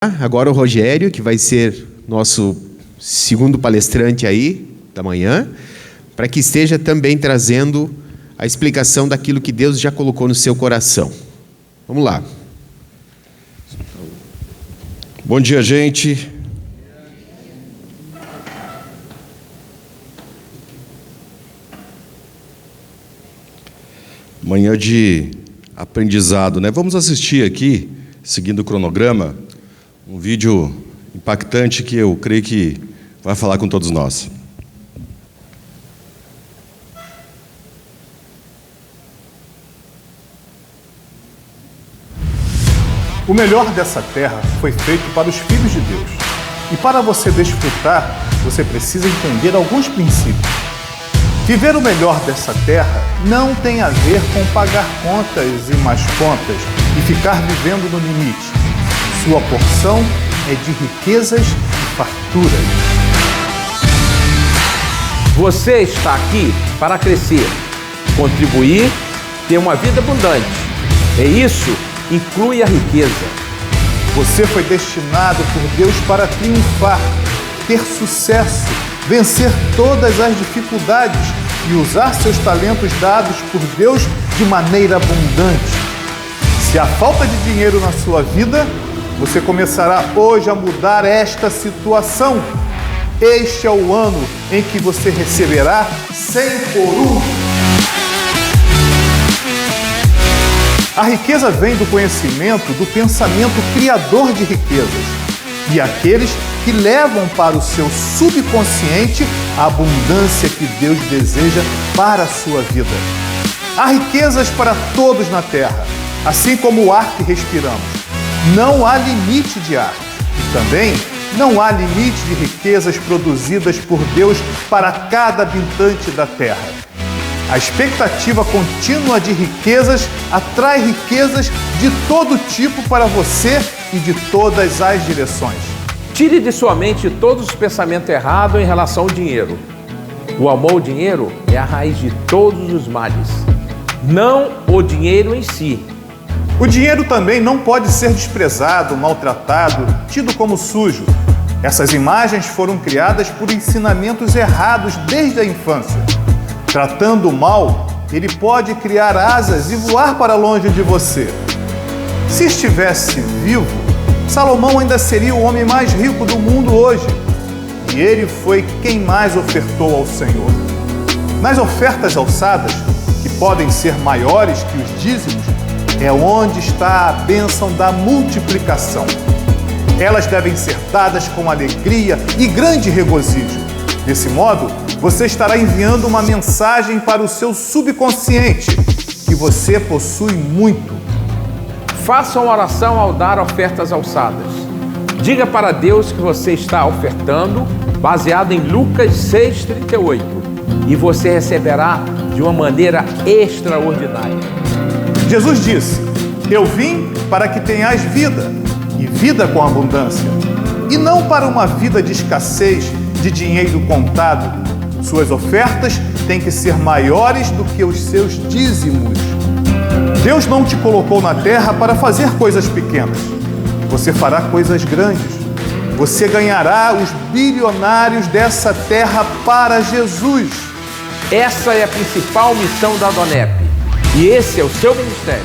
Agora o Rogério, que vai ser nosso segundo palestrante aí da manhã, para que esteja também trazendo a explicação daquilo que Deus já colocou no seu coração. Vamos lá. Bom dia, gente. Manhã de aprendizado, né? Vamos assistir aqui, seguindo o cronograma, um vídeo impactante que eu creio que vai falar com todos nós. O melhor dessa terra foi feito para os filhos de Deus. E para você desfrutar, você precisa entender alguns princípios. Viver o melhor dessa terra não tem a ver com pagar contas e mais contas e ficar vivendo no limite. Sua porção é de riquezas e farturas. Você está aqui para crescer, contribuir, ter uma vida abundante. E isso inclui a riqueza. Você foi destinado por Deus para triunfar, ter sucesso, vencer todas as dificuldades e usar seus talentos dados por Deus de maneira abundante. Se há falta de dinheiro na sua vida, você começará hoje a mudar esta situação. Este é o ano em que você receberá 100 por 1. A riqueza vem do conhecimento, do pensamento criador de riquezas. E aqueles que levam para o seu subconsciente a abundância que Deus deseja para a sua vida. Há riquezas para todos na terra, assim como o ar que respiramos. Não há limite de ar. E também não há limite de riquezas produzidas por Deus para cada habitante da terra. A expectativa contínua de riquezas atrai riquezas de todo tipo para você e de todas as direções. Tire de sua mente todos os pensamentos errados em relação ao dinheiro. O amor ao dinheiro é a raiz de todos os males, não o dinheiro em si. O dinheiro também não pode ser desprezado, maltratado, tido como sujo. Essas imagens foram criadas por ensinamentos errados desde a infância. Tratando mal, ele pode criar asas e voar para longe de você. Se estivesse vivo, Salomão ainda seria o homem mais rico do mundo hoje. E ele foi quem mais ofertou ao Senhor. Nas ofertas alçadas, que podem ser maiores que os dízimos, é onde está a bênção da multiplicação. Elas devem ser dadas com alegria e grande regozijo. Desse modo, você estará enviando uma mensagem para o seu subconsciente, que você possui muito. Faça uma oração ao dar ofertas alçadas. Diga para Deus que você está ofertando, baseado em Lucas 6,38, e você receberá de uma maneira extraordinária. Jesus disse: eu vim para que tenhais vida, e vida com abundância, e não para uma vida de escassez, de dinheiro contado. Suas ofertas têm que ser maiores do que os seus dízimos. Deus não te colocou na terra para fazer coisas pequenas. Você fará coisas grandes. Você ganhará os bilionários dessa terra para Jesus. Essa é a principal missão da Adonep. E esse é o seu ministério.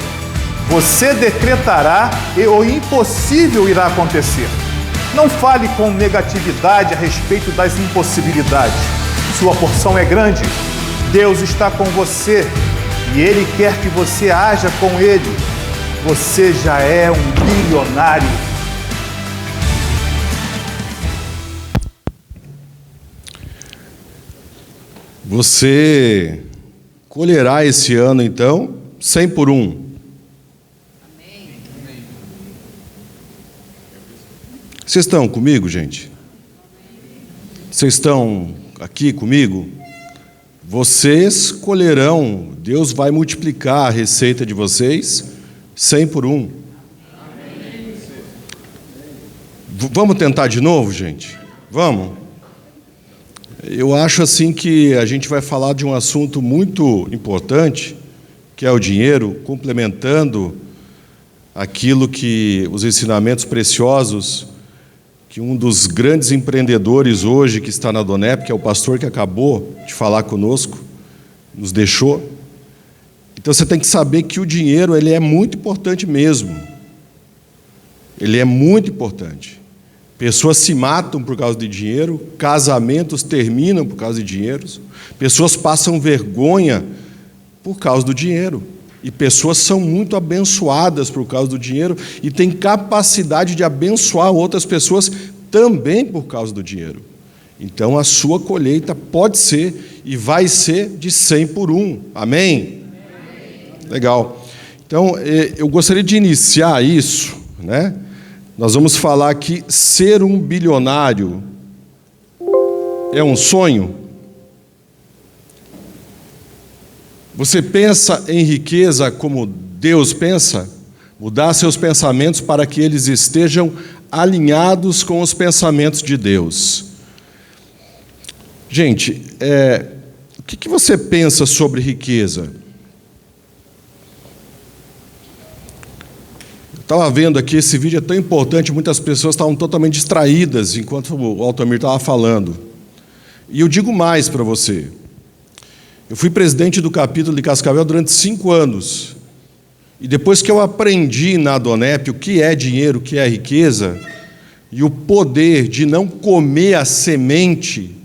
Você decretará e o impossível irá acontecer. Não fale com negatividade a respeito das impossibilidades. Sua porção é grande. Deus está com você e Ele quer que você haja com Ele. Você já é um bilionário. Você colherá esse ano, então, 100 por 1. Vocês estão comigo, gente? Vocês estão aqui comigo? Vocês colherão, Deus vai multiplicar a receita de vocês 100 por 1. Vamos tentar de novo, gente? Vamos? Eu acho assim que a gente vai falar de um assunto muito importante, que é o dinheiro, complementando aquilo que os ensinamentos preciosos que um dos grandes empreendedores hoje que está na Donep, que é o pastor que acabou de falar conosco, nos deixou. Então você tem que saber que o dinheiro ele é muito importante mesmo. Ele é muito importante. Pessoas se matam por causa de dinheiro, casamentos terminam por causa de dinheiro, pessoas passam vergonha por causa do dinheiro. E pessoas são muito abençoadas por causa do dinheiro e têm capacidade de abençoar outras pessoas também por causa do dinheiro. Então, a sua colheita pode ser e vai ser de 100 por 1. Amém? Legal. Então, eu gostaria de iniciar isso, né? Nós vamos falar que ser um bilionário é um sonho. Você pensa em riqueza como Deus pensa? Mudar seus pensamentos para que eles estejam alinhados com os pensamentos de Deus. Gente, o que você pensa sobre riqueza? Eu estava vendo aqui, esse vídeo é tão importante, muitas pessoas estavam totalmente distraídas enquanto o Altamir estava falando. E eu digo mais para você. Eu fui presidente do capítulo de Cascavel durante 5 anos. E depois que eu aprendi na Donep o que é dinheiro, o que é riqueza, e o poder de não comer a semente,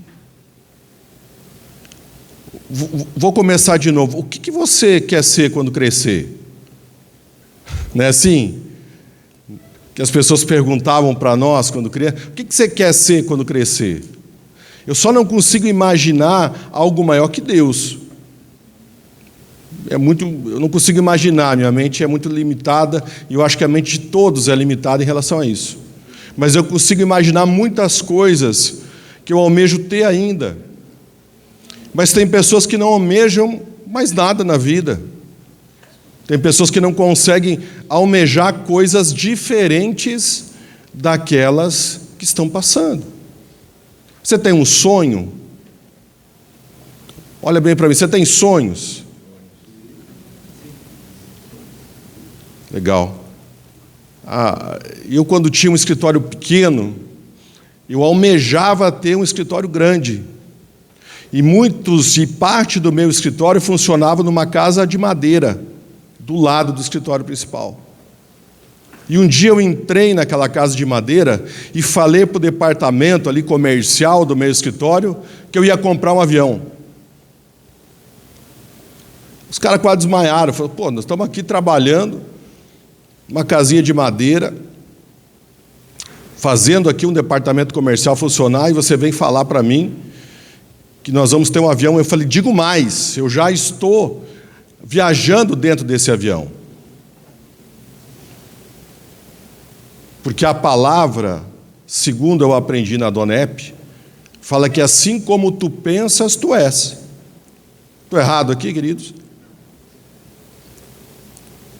vou começar de novo. O que você quer ser quando crescer? Não é assim? Que as pessoas perguntavam para nós quando criança, o que você quer ser quando crescer? Eu só não consigo imaginar algo maior que Deus. Eu não consigo imaginar, minha mente é muito limitada, e eu acho que a mente de todos é limitada em relação a isso. Mas eu consigo imaginar muitas coisas que eu almejo ter ainda. Mas tem pessoas que não almejam mais nada na vida. Tem pessoas que não conseguem almejar coisas diferentes daquelas que estão passando. Você tem um sonho? Olha bem para mim, você tem sonhos? Legal. Eu, quando tinha um escritório pequeno, eu almejava ter um escritório grande. E parte do meu escritório funcionava numa casa de madeira, do lado do escritório principal. E um dia eu entrei naquela casa de madeira e falei para o departamento ali comercial do meu escritório que eu ia comprar um avião. Os caras quase desmaiaram. Falaram, nós estamos aqui trabalhando, uma casinha de madeira, fazendo aqui um departamento comercial funcionar, e você vem falar para mim que nós vamos ter um avião. Eu falei, digo mais, eu já estou viajando dentro desse avião. Porque a palavra, segundo eu aprendi na Donep, fala que assim como tu pensas, tu és. Estou errado aqui, queridos?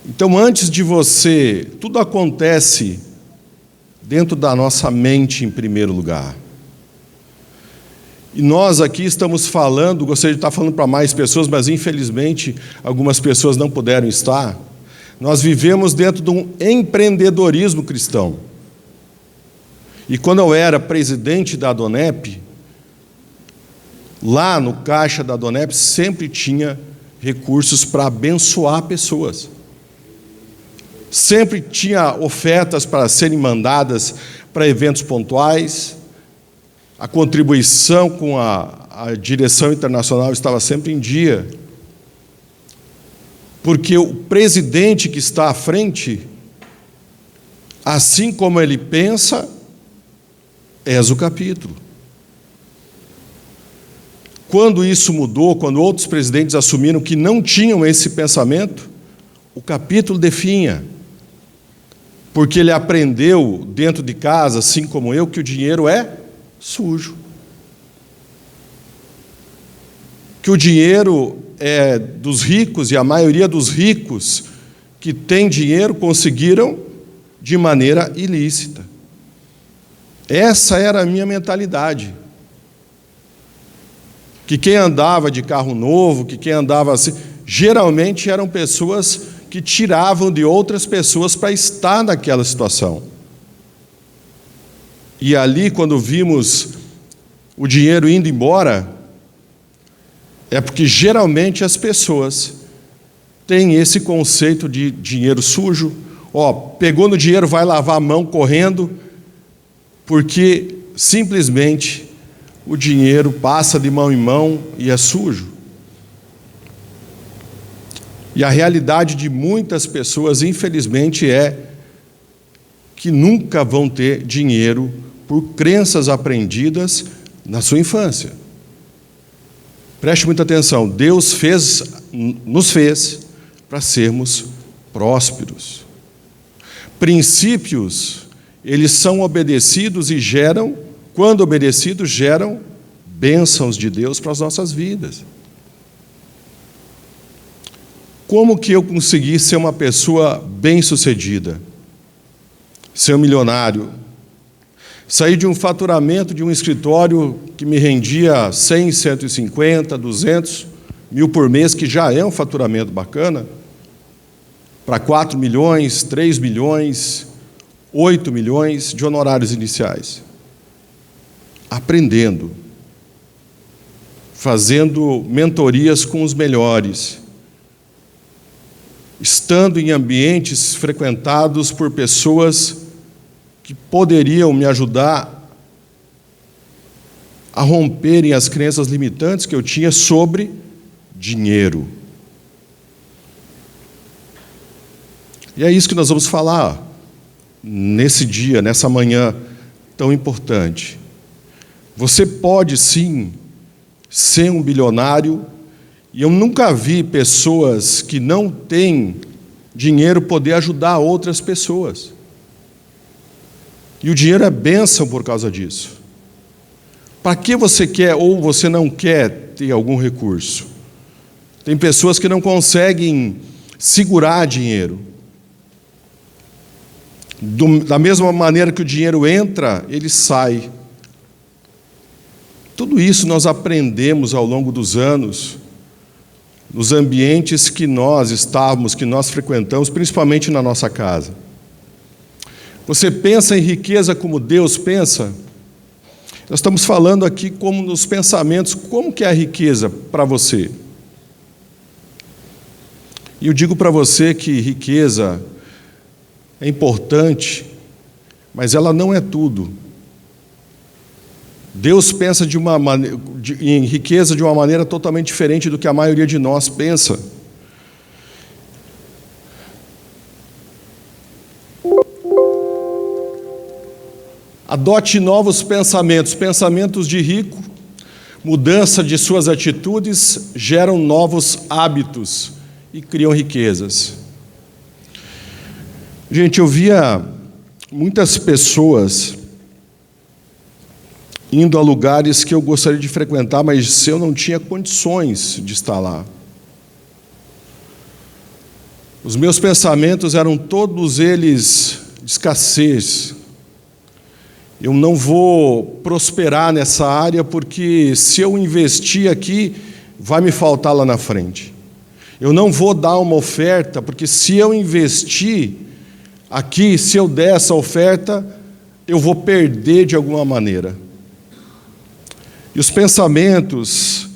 Então, antes de você, tudo acontece dentro da nossa mente em primeiro lugar. E nós aqui estamos falando, gostaria de estar falando para mais pessoas, mas infelizmente algumas pessoas não puderam estar. Nós vivemos dentro de um empreendedorismo cristão. E quando eu era presidente da Donep, lá no caixa da Donep sempre tinha recursos para abençoar pessoas. Sempre tinha ofertas para serem mandadas para eventos pontuais. A contribuição com a direção internacional estava sempre em dia. Porque o presidente que está à frente, assim como ele pensa, és o capítulo. Quando isso mudou, quando outros presidentes assumiram que não tinham esse pensamento, o capítulo definha. Porque ele aprendeu dentro de casa, assim como eu, que o dinheiro é sujo. Que o dinheiro é dos ricos, e a maioria dos ricos que têm dinheiro conseguiram de maneira ilícita. Essa era a minha mentalidade. Que quem andava de carro novo, que quem andava assim, geralmente eram pessoas que tiravam de outras pessoas para estar naquela situação. E ali, quando vimos o dinheiro indo embora, é porque geralmente as pessoas têm esse conceito de dinheiro sujo. Pegou no dinheiro, vai lavar a mão correndo, porque simplesmente o dinheiro passa de mão em mão e é sujo. E a realidade de muitas pessoas, infelizmente, é que nunca vão ter dinheiro por crenças aprendidas na sua infância. Preste muita atenção, Deus nos fez para sermos prósperos. Princípios, eles são obedecidos e geram, quando obedecidos, geram bênçãos de Deus para as nossas vidas. Como que eu consegui ser uma pessoa bem-sucedida? Ser um milionário? Saí de um faturamento de um escritório que me rendia 100, 150, 200 mil por mês, que já é um faturamento bacana, para 4 milhões, 3 milhões, 8 milhões de honorários iniciais. Aprendendo, fazendo mentorias com os melhores, estando em ambientes frequentados por pessoas que poderiam me ajudar a romperem as crenças limitantes que eu tinha sobre dinheiro. E é isso que nós vamos falar nesse dia, nessa manhã tão importante. Você pode sim ser um bilionário, e eu nunca vi pessoas que não têm dinheiro poder ajudar outras pessoas. E o dinheiro é bênção por causa disso. Para que você quer ou você não quer ter algum recurso? Tem pessoas que não conseguem segurar dinheiro. Da mesma maneira que o dinheiro entra, ele sai. Tudo isso nós aprendemos ao longo dos anos, nos ambientes que nós estávamos, que nós frequentamos, principalmente na nossa casa. Você pensa em riqueza como Deus pensa? Nós estamos falando aqui como nos pensamentos, como que é a riqueza para você? E eu digo para você que riqueza é importante, mas ela não é tudo. Deus pensa em riqueza de uma maneira totalmente diferente do que a maioria de nós pensa. Adote novos pensamentos. Pensamentos de rico, mudança de suas atitudes, geram novos hábitos e criam riquezas. Gente, eu via muitas pessoas indo a lugares que eu gostaria de frequentar, mas eu não tinha condições de estar lá. Os meus pensamentos eram todos eles de escassez. Eu não vou prosperar nessa área, porque se eu investir aqui, vai me faltar lá na frente. Eu não vou dar uma oferta, porque se eu investir aqui, se eu der essa oferta, eu vou perder de alguma maneira. E os pensamentos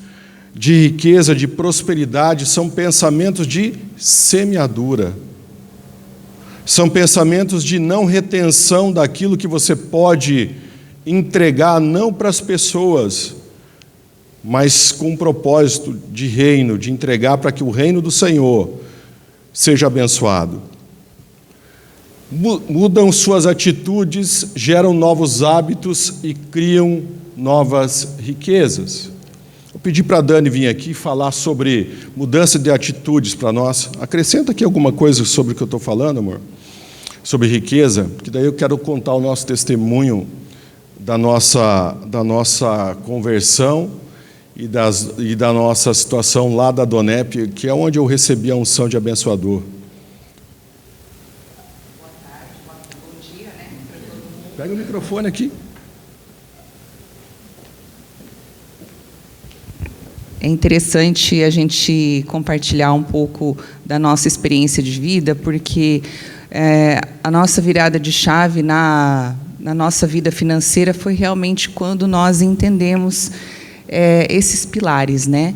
de riqueza, de prosperidade, são pensamentos de semeadura. São pensamentos de não retenção daquilo que você pode entregar, não para as pessoas, mas com um propósito de reino, de entregar para que o reino do Senhor seja abençoado. Mudam suas atitudes, geram novos hábitos e criam novas riquezas. Eu pedi para a Dani vir aqui falar sobre mudança de atitudes para nós. Acrescenta aqui alguma coisa sobre o que eu estou falando, amor? Sobre riqueza, que daí eu quero contar o nosso testemunho da nossa conversão e da nossa situação lá da Donep, que é onde eu recebi a unção de abençoador. Boa tarde, bom dia, né? Pega o microfone aqui. É interessante a gente compartilhar um pouco da nossa experiência de vida, porque a nossa virada de chave na nossa vida financeira foi realmente quando nós entendemos esses pilares, né?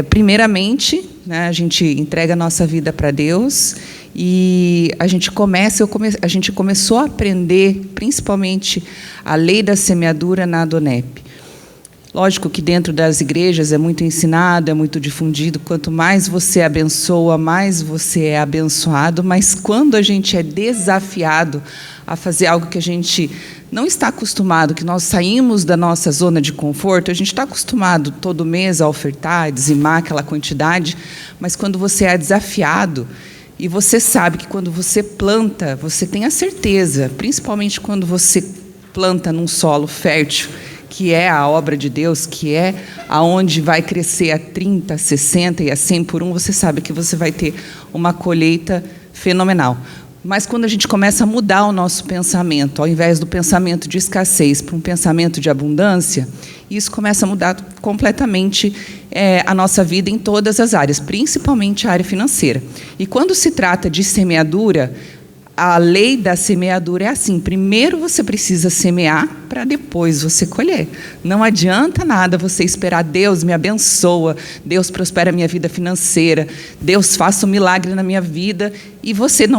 Primeiramente, né, a gente entrega a nossa vida para Deus e a gente começou a aprender, principalmente, a lei da semeadura na Adonep. Lógico que dentro das igrejas é muito ensinado, é muito difundido, quanto mais você abençoa, mais você é abençoado, mas quando a gente é desafiado a fazer algo que a gente não está acostumado, que nós saímos da nossa zona de conforto, a gente está acostumado todo mês a ofertar, a dizimar aquela quantidade, mas quando você é desafiado, e você sabe que quando você planta, você tem a certeza, principalmente quando você planta num solo fértil, que é a obra de Deus, que é aonde vai crescer a 30, a 60 e a 100 por um, você sabe que você vai ter uma colheita fenomenal. Mas quando a gente começa a mudar o nosso pensamento, ao invés do pensamento de escassez para um pensamento de abundância, isso começa a mudar completamente a nossa vida em todas as áreas, principalmente a área financeira. E quando se trata de semeadura, a lei da semeadura é assim: primeiro você precisa semear para depois você colher. Não adianta nada você esperar Deus me abençoa, Deus prospera a minha vida financeira, Deus faça um milagre na minha vida, e você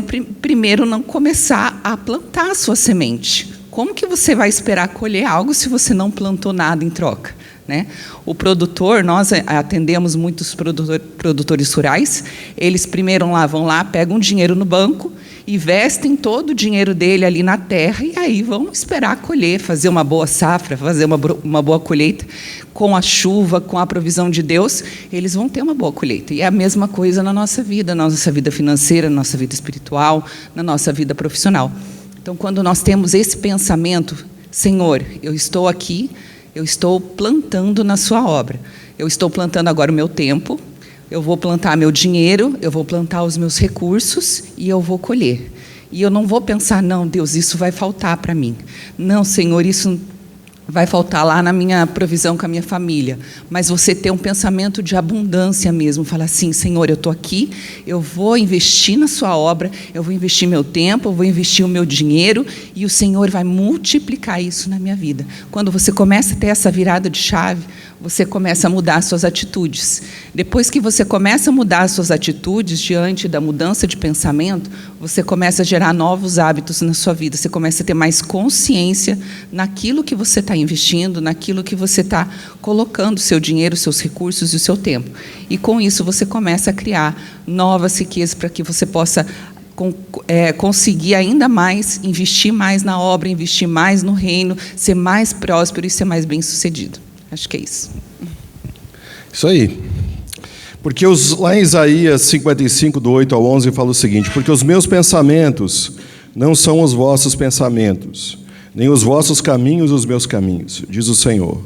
primeiro não começar a plantar a sua semente. Como que você vai esperar colher algo se você não plantou nada em troca? Né? O produtor, nós atendemos muitos produtores rurais, eles primeiro vão lá, pegam um dinheiro no banco, investem todo o dinheiro dele ali na terra e aí vão esperar colher, fazer uma boa safra, fazer uma boa colheita. Com a chuva, com a provisão de Deus, eles vão ter uma boa colheita. E é a mesma coisa na nossa vida financeira, na nossa vida espiritual, na nossa vida profissional. Então, quando nós temos esse pensamento, Senhor, eu estou aqui, eu estou plantando na sua obra. Eu estou plantando agora o meu tempo, eu vou plantar meu dinheiro, eu vou plantar os meus recursos e eu vou colher. E eu não vou pensar, não, Deus, isso vai faltar para mim. Não, Senhor, isso vai faltar lá na minha provisão com a minha família. Mas você ter um pensamento de abundância mesmo. Falar assim, Senhor, eu estou aqui, eu vou investir na sua obra, eu vou investir meu tempo, eu vou investir o meu dinheiro e o Senhor vai multiplicar isso na minha vida. Quando você começa a ter essa virada de chave, você começa a mudar as suas atitudes. Depois que você começa a mudar as suas atitudes diante da mudança de pensamento, você começa a gerar novos hábitos na sua vida. Você começa a ter mais consciência naquilo que você está investindo, naquilo que você está colocando o seu dinheiro, os seus recursos e o seu tempo. E com isso você começa a criar novas riquezas para que você possa conseguir ainda mais, investir mais na obra, investir mais no reino, ser mais próspero e ser mais bem-sucedido. Acho que é isso. Isso aí. Porque lá em Isaías 55, do 8 ao 11, fala o seguinte: porque os meus pensamentos não são os vossos pensamentos, nem os vossos caminhos os meus caminhos, diz o Senhor.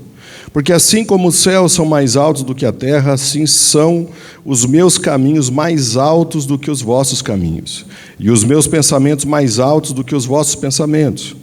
Porque assim como os céus são mais altos do que a terra, assim são os meus caminhos mais altos do que os vossos caminhos, e os meus pensamentos mais altos do que os vossos pensamentos.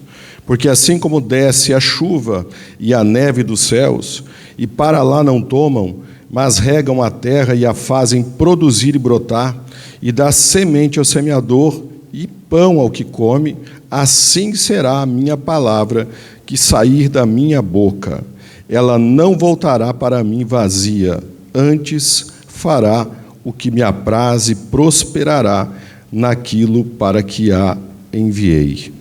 Porque assim como desce a chuva e a neve dos céus, e para lá não tomam, mas regam a terra e a fazem produzir e brotar, e dá semente ao semeador e pão ao que come, assim será a minha palavra que sair da minha boca. Ela não voltará para mim vazia, antes fará o que me apraz e prosperará naquilo para que a enviei.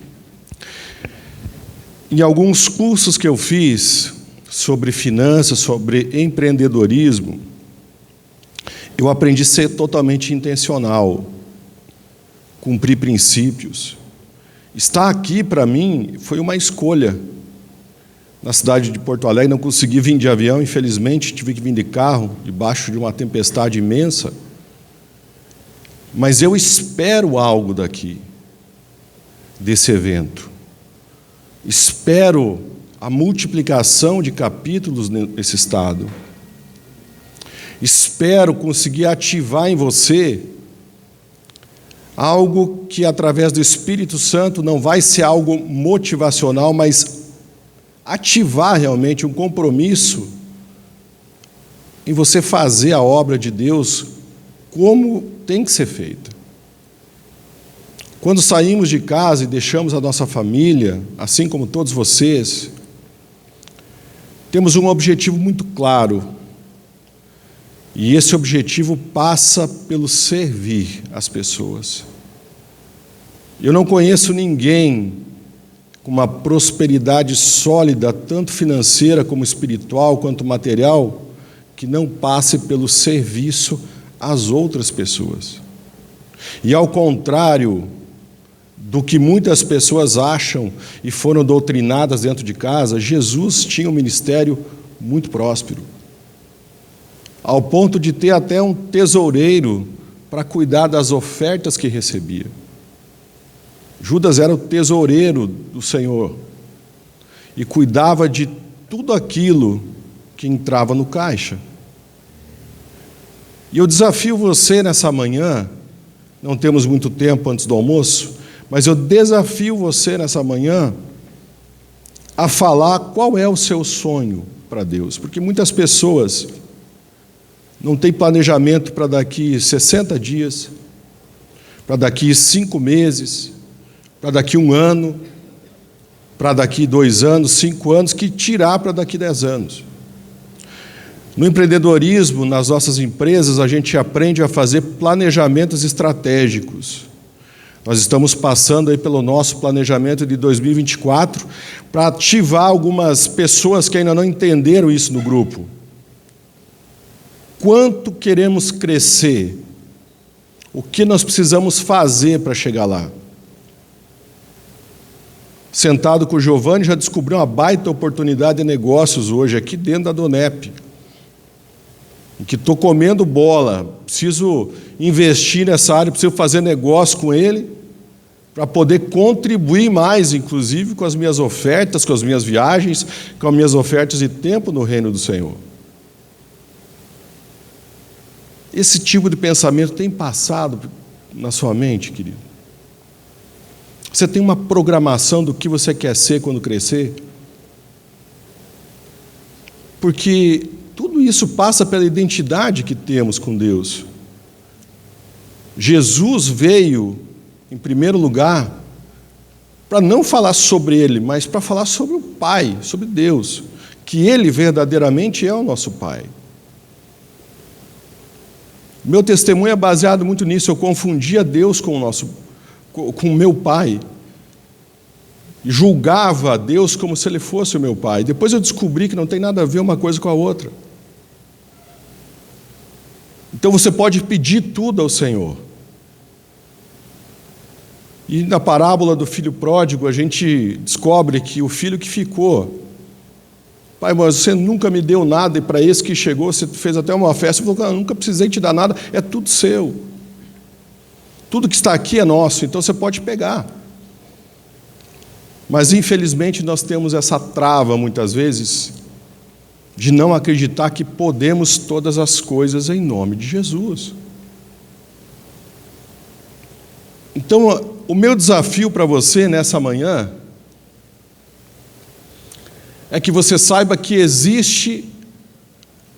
Em alguns cursos que eu fiz sobre finanças, sobre empreendedorismo, eu aprendi a ser totalmente intencional, cumprir princípios. Estar aqui, para mim, foi uma escolha. Na cidade de Porto Alegre, não consegui vir de avião, infelizmente, tive que vir de carro, debaixo de uma tempestade imensa. Mas eu espero algo daqui, desse evento. Espero a multiplicação de capítulos nesse estado. Espero conseguir ativar em você algo que, através do Espírito Santo, não vai ser algo motivacional, mas ativar realmente um compromisso em você fazer a obra de Deus como tem que ser feita. Quando saímos de casa e deixamos a nossa família, assim como todos vocês, temos um objetivo muito claro. E esse objetivo passa pelo servir as pessoas. Eu não conheço ninguém com uma prosperidade sólida, tanto financeira como espiritual, quanto material, que não passe pelo serviço às outras pessoas. E ao contrário do que muitas pessoas acham e foram doutrinadas dentro de casa, Jesus tinha um ministério muito próspero, ao ponto de ter até um tesoureiro para cuidar das ofertas que recebia. Judas era o tesoureiro do Senhor e cuidava de tudo aquilo que entrava no caixa. E eu desafio você nessa manhã, não temos muito tempo antes do almoço, mas eu desafio você nessa manhã a falar qual é o seu sonho para Deus, porque muitas pessoas não têm planejamento para daqui 60 dias, para daqui 5 meses, para daqui 1 ano, para daqui 2 anos, 5 anos, que tirar para daqui 10 anos. No empreendedorismo, nas nossas empresas, a gente aprende a fazer planejamentos estratégicos. Nós estamos passando aí pelo nosso planejamento de 2024 para ativar algumas pessoas que ainda não entenderam isso no grupo. Quanto queremos crescer? O que nós precisamos fazer para chegar lá? Sentado com o Giovanni, já descobri uma baita oportunidade de negócios hoje, aqui dentro da Donep, em que estou comendo bola, preciso investir nessa área, preciso fazer negócio com ele, para poder contribuir mais, inclusive, com as minhas ofertas, com as minhas viagens, com as minhas ofertas de tempo no reino do Senhor. Esse tipo de pensamento tem passado na sua mente, querido? Você tem uma programação do que você quer ser quando crescer? Porque tudo isso passa pela identidade que temos com Deus. Jesus veio, em primeiro lugar, para não falar sobre Ele, mas para falar sobre o Pai, sobre Deus, que Ele verdadeiramente é o nosso Pai. Meu testemunho é baseado muito nisso. Eu confundia Deus com o meu pai, e julgava Deus como se Ele fosse o meu pai. Depois eu descobri que não tem nada a ver uma coisa com a outra. Então você pode pedir tudo ao Senhor. E na parábola do filho pródigo, a gente descobre que o filho que ficou: pai, mas você nunca me deu nada, e para esse que chegou, você fez até uma festa. Ele falou: eu nunca precisei te dar nada, é tudo seu. Tudo que está aqui é nosso, então você pode pegar. Mas, infelizmente, nós temos essa trava, muitas vezes, de não acreditar que podemos todas as coisas em nome de Jesus. Então, o meu desafio para você nessa manhã é que você saiba que existe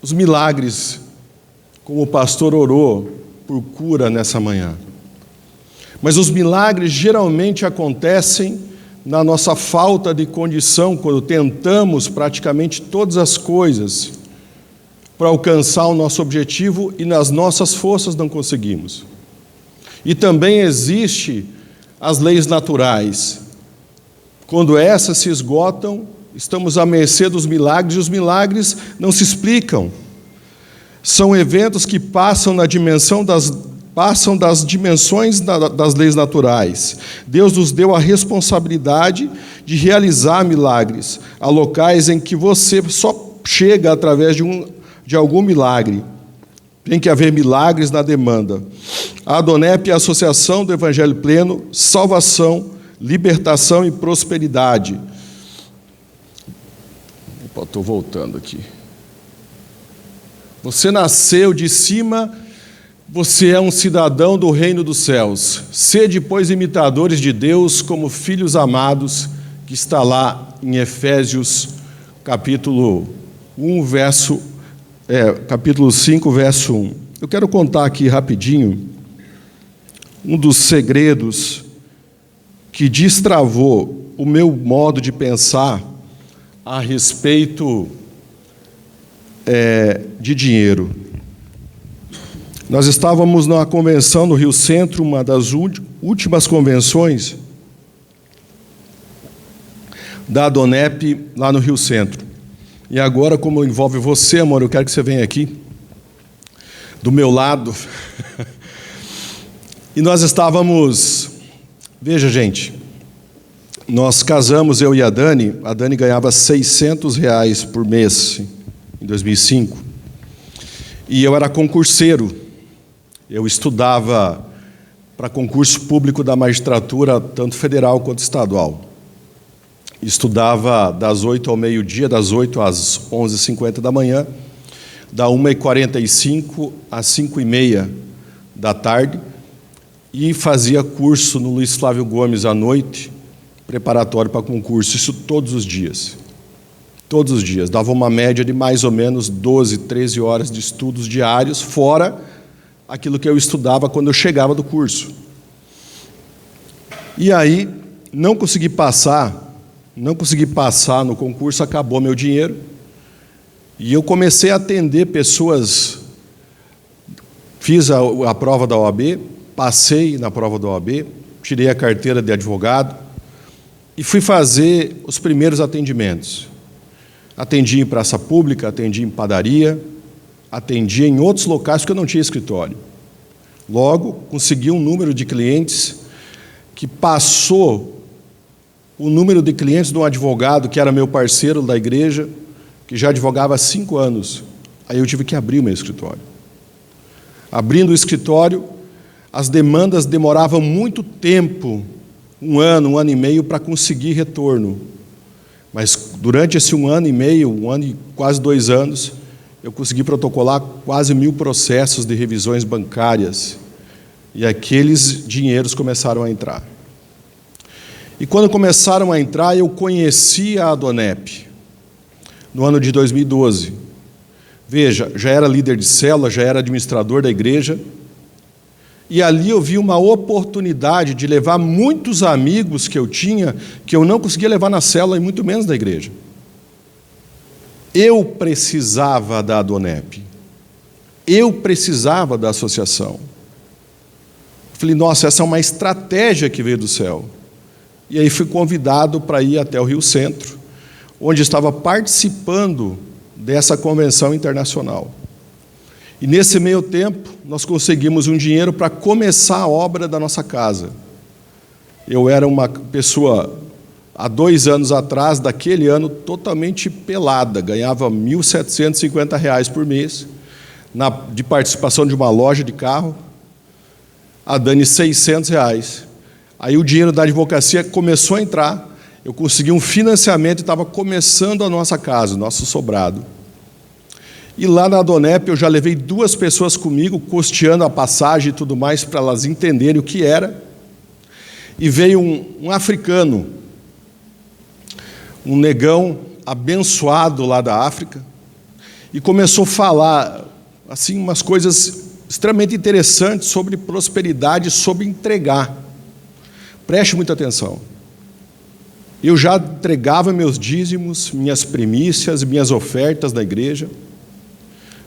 os milagres, como o pastor orou por cura nessa manhã. Mas os milagres geralmente acontecem na nossa falta de condição, quando tentamos praticamente todas as coisas para alcançar o nosso objetivo e nas nossas forças não conseguimos. E também existe as leis naturais. Quando essas se esgotam, estamos à mercê dos milagres, e os milagres não se explicam. São eventos que passam das dimensões das leis naturais. Deus nos deu a responsabilidade de realizar milagres. Há locais em que você só chega através de algum milagre. Tem que haver milagres na demanda. A Donep é a Associação do Evangelho Pleno, salvação, libertação e prosperidade. Estou voltando aqui. Você nasceu de cima, você é um cidadão do reino dos céus. Sede, pois, imitadores de Deus como filhos amados, que está lá em Efésios, capítulo 1, verso capítulo 5, verso 1. Eu quero contar aqui rapidinho um dos segredos que destravou o meu modo de pensar a respeito de dinheiro. Nós estávamos numa convenção no Rio Centro, uma das últimas convenções da Adonep lá no Rio Centro. E agora, como envolve você, amor, eu quero que você venha aqui, do meu lado. E nós estávamos... Veja, gente, nós casamos, eu e a Dani ganhava R$600 por mês, em 2005. E eu era concurseiro. Eu estudava para concurso público da magistratura, tanto federal quanto estadual. Estudava das 8 ao meio-dia, das 8 às 11h50 da manhã, da 1h45 às 5h30 da tarde, e fazia curso no Luiz Flávio Gomes à noite, preparatório para concurso, isso todos os dias. Todos os dias. Dava uma média de mais ou menos 12, 13 horas de estudos diários, fora aquilo que eu estudava quando eu chegava do curso. E aí, não consegui passar no concurso, acabou meu dinheiro, e eu comecei a atender pessoas, fiz a prova da OAB, passei na prova da OAB, tirei a carteira de advogado e fui fazer os primeiros atendimentos. Atendi em praça pública, atendi em padaria, atendi em outros locais porque eu não tinha escritório. Logo, consegui um número de clientes que passou o número de clientes de um advogado que era meu parceiro da igreja, que já advogava há 5 anos. Aí eu tive que abrir o meu escritório. Abrindo o escritório, as demandas demoravam muito tempo, 1 ano, 1 ano e meio, para conseguir retorno. Mas durante esse 1 ano e meio, 1 ano e quase 2 anos, eu consegui protocolar quase 1000 processos de revisões bancárias. E aqueles dinheiros começaram a entrar. E quando começaram a entrar, eu conheci a Adonep, no ano de 2012. Veja, já era líder de célula, já era administrador da igreja, e ali eu vi uma oportunidade de levar muitos amigos que eu tinha, que eu não conseguia levar na célula e muito menos na igreja. Eu precisava da Adonep. Eu precisava da associação. Falei, nossa, essa é uma estratégia que veio do céu. E aí fui convidado para ir até o Rio Centro, onde estava participando dessa convenção internacional. E nesse meio tempo, nós conseguimos um dinheiro para começar a obra da nossa casa. Eu era uma pessoa, há 2 anos atrás, daquele ano, totalmente pelada, ganhava R$ 1.750 por mês, de participação de uma loja de carro, a Dani R$ 600. Aí o dinheiro da advocacia começou a entrar, eu consegui um financiamento e estava começando a nossa casa, o nosso sobrado. E lá na Adonep eu já levei 2 pessoas comigo, custeando a passagem e tudo mais, para elas entenderem o que era. E veio um africano, um negão abençoado lá da África, e começou a falar assim, umas coisas extremamente interessantes sobre prosperidade, sobre entregar. Preste muita atenção. Eu já entregava meus dízimos, minhas primícias, minhas ofertas da igreja,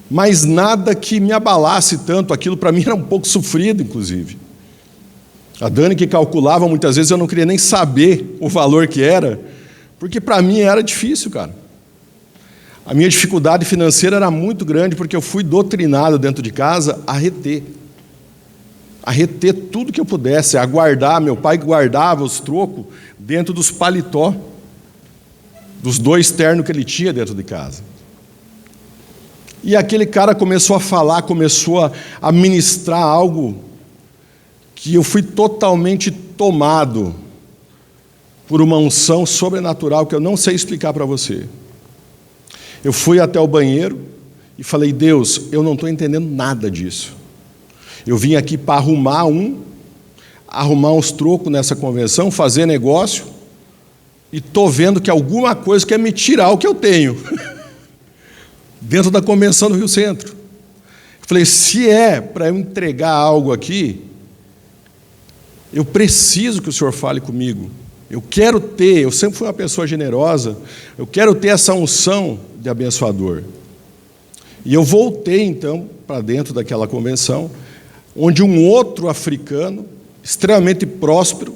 mas nada que me abalasse tanto. Aquilo para mim era um pouco sofrido, inclusive. A Dani, que calculava, muitas vezes eu não queria nem saber o valor que era, porque para mim era difícil, cara. A minha dificuldade financeira era muito grande, porque eu fui doutrinado dentro de casa a reter tudo que eu pudesse, a guardar. Meu pai guardava os trocos dentro dos paletó, dos 2 ternos que ele tinha dentro de casa. E aquele cara começou a falar, começou a ministrar algo que eu fui totalmente tomado por uma unção sobrenatural que eu não sei explicar para você. Eu fui até o banheiro e falei, Deus, eu não estou entendendo nada disso. Eu vim aqui para arrumar uns trocos nessa convenção, fazer negócio, e estou vendo que alguma coisa quer me tirar o que eu tenho. dentro da convenção do Rio Centro. Eu falei, se é para eu entregar algo aqui, eu preciso que o senhor fale comigo. Eu quero ter, eu sempre fui uma pessoa generosa, eu quero ter essa unção de abençoador. E eu voltei, então, para dentro daquela convenção, onde um outro africano, extremamente próspero,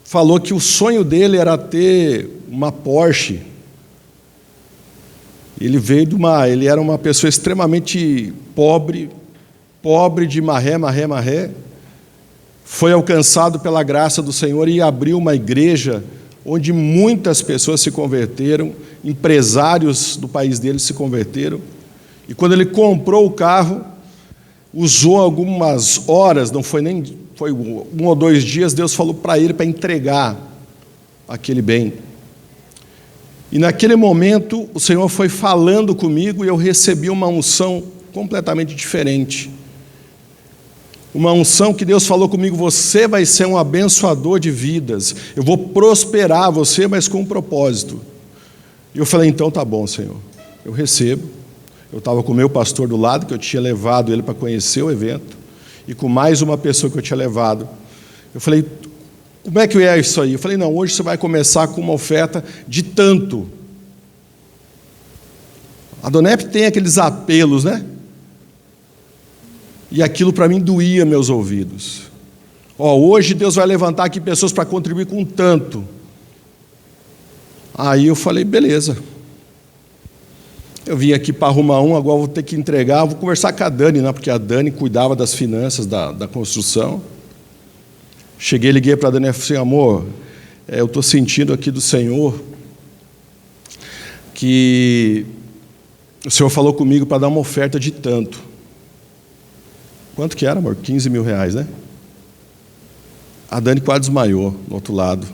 falou que o sonho dele era ter uma Porsche. Ele era uma pessoa extremamente pobre de marré, foi alcançado pela graça do Senhor e abriu uma igreja onde muitas pessoas se converteram, empresários do país dele se converteram. E quando ele comprou o carro, usou algumas horas, foi 1 ou 2 dias, Deus falou para ele para entregar aquele bem. E naquele momento, o Senhor foi falando comigo e eu recebi uma unção completamente diferente. Uma unção que Deus falou comigo, você vai ser um abençoador de vidas, eu vou prosperar você, mas com um propósito. E eu falei, então tá bom, Senhor, eu recebo. Eu estava com o meu pastor do lado, que eu tinha levado ele para conhecer o evento, e com mais uma pessoa que eu tinha levado. Eu falei, como é que é isso aí? Eu falei, não, hoje você vai começar com uma oferta de tanto. A Donep tem aqueles apelos, né? E aquilo para mim doía meus ouvidos. Hoje Deus vai levantar aqui pessoas para contribuir com tanto. Aí eu falei, beleza. Eu vim aqui para arrumar agora vou ter que entregar, vou conversar com a Dani, né? Porque a Dani cuidava das finanças da construção. Cheguei, liguei para a Dani e falei assim, amor, eu estou sentindo aqui do Senhor que o Senhor falou comigo para dar uma oferta de tanto. Quanto que era, amor? 15 mil reais, né? A Dani quase desmaiou no outro lado.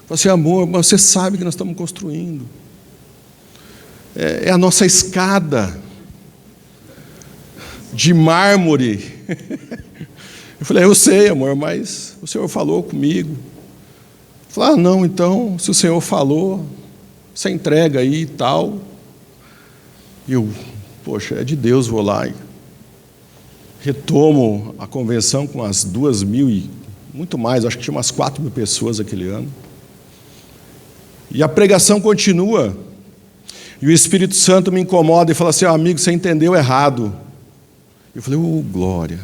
Falei assim, amor, mas você sabe que nós estamos construindo. É a nossa escada de mármore. Eu falei, eu sei, amor, mas o Senhor falou comigo. Eu falei, não, então, se o Senhor falou, você entrega aí e tal. E eu, poxa, é de Deus, vou lá. Retomo a convenção com as 2.000 e muito mais, acho que tinha umas 4.000 pessoas aquele ano. E a pregação continua. E o Espírito Santo me incomoda e fala assim, amigo, você entendeu errado. Eu falei, glória.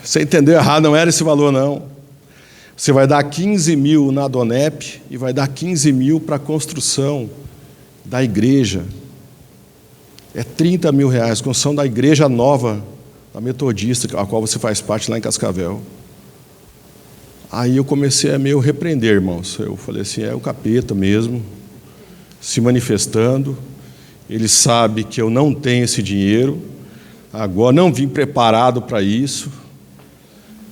Você entendeu errado, não era esse valor, não. Você vai dar 15 mil na Donep e vai dar 15 mil para a construção da igreja. É 30 mil reais, construção da igreja nova, da Metodista, a qual você faz parte lá em Cascavel. Aí eu comecei a meio repreender, irmãos. Eu falei assim, é o capeta mesmo, se manifestando. Ele sabe que eu não tenho esse dinheiro, agora não vim preparado para isso.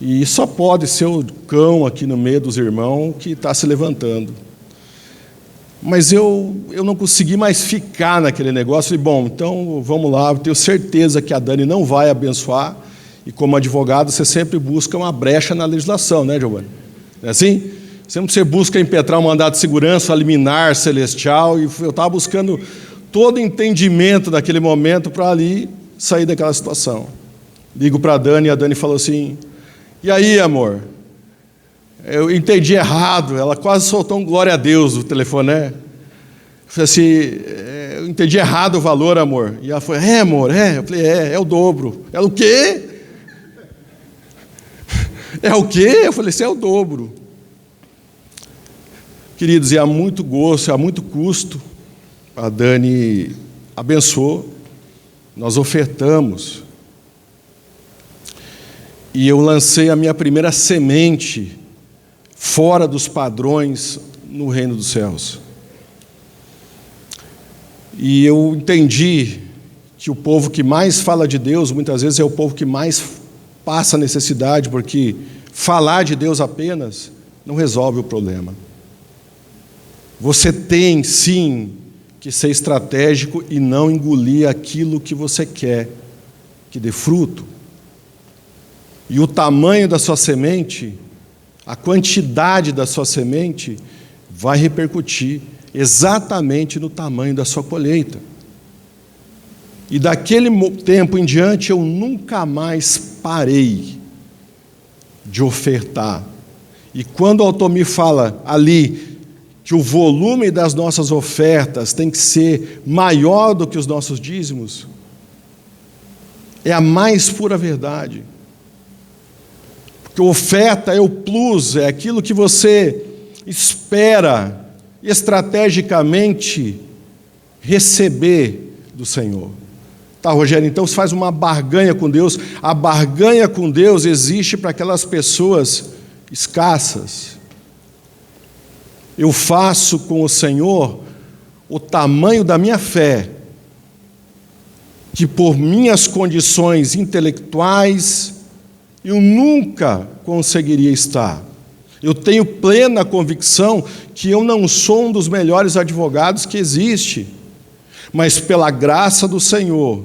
E só pode ser o cão aqui no meio dos irmãos que está se levantando. Mas eu não consegui mais ficar naquele negócio. Falei, bom, então vamos lá, eu tenho certeza que a Dani não vai abençoar. E como advogado, você sempre busca uma brecha na legislação, né, Giovanni? Não é assim? Sempre você busca impetrar um mandado de segurança, liminar, celestial, e eu estava buscando todo entendimento naquele momento para ali sair daquela situação. Ligo para a Dani, e a Dani falou assim, e aí, amor? Eu entendi errado, ela quase soltou um glória a Deus no telefone, né? Eu falei assim, eu entendi errado o valor, amor. E ela falou, amor, Eu falei, é o dobro. Ela, o quê? É o quê? Eu falei assim, é o dobro. Queridos, e há muito gosto, há muito custo, a Dani abençoou, nós ofertamos. E eu lancei a minha primeira semente fora dos padrões no reino dos céus. E eu entendi que o povo que mais fala de Deus, muitas vezes é o povo que mais passa necessidade, porque falar de Deus apenas não resolve o problema. Você tem, sim, que ser estratégico e não engolir aquilo que você quer que dê fruto. E o tamanho da sua semente, a quantidade da sua semente, vai repercutir exatamente no tamanho da sua colheita. E daquele tempo em diante eu nunca mais parei de ofertar. E quando o Altomir fala ali que o volume das nossas ofertas tem que ser maior do que os nossos dízimos, é a mais pura verdade. Porque oferta é o plus, é aquilo que você espera estrategicamente receber do Senhor. Tá, Rogério, então você faz uma barganha com Deus. A barganha com Deus existe para aquelas pessoas escassas. Eu faço com o Senhor o tamanho da minha fé, que por minhas condições intelectuais eu nunca conseguiria estar. Eu tenho plena convicção que eu não sou um dos melhores advogados que existe, mas pela graça do Senhor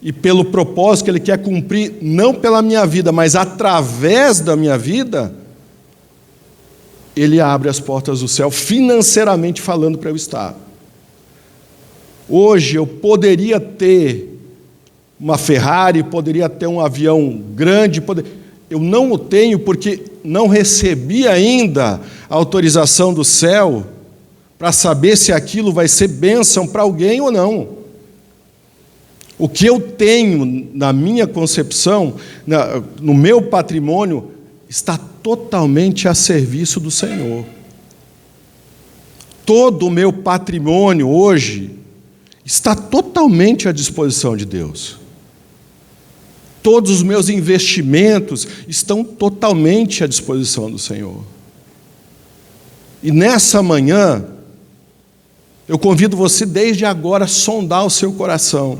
e pelo propósito que Ele quer cumprir, não pela minha vida, mas através da minha vida, Ele abre as portas do céu, financeiramente falando, para eu estar. Hoje eu poderia ter uma Ferrari, poderia ter um avião grande, eu não o tenho porque não recebi ainda a autorização do céu para saber se aquilo vai ser bênção para alguém ou não. O que eu tenho na minha concepção, no meu patrimônio, está totalmente a serviço do Senhor. Todo o meu patrimônio hoje está totalmente à disposição de Deus. Todos os meus investimentos estão totalmente à disposição do Senhor. E nessa manhã, eu convido você desde agora a sondar o seu coração.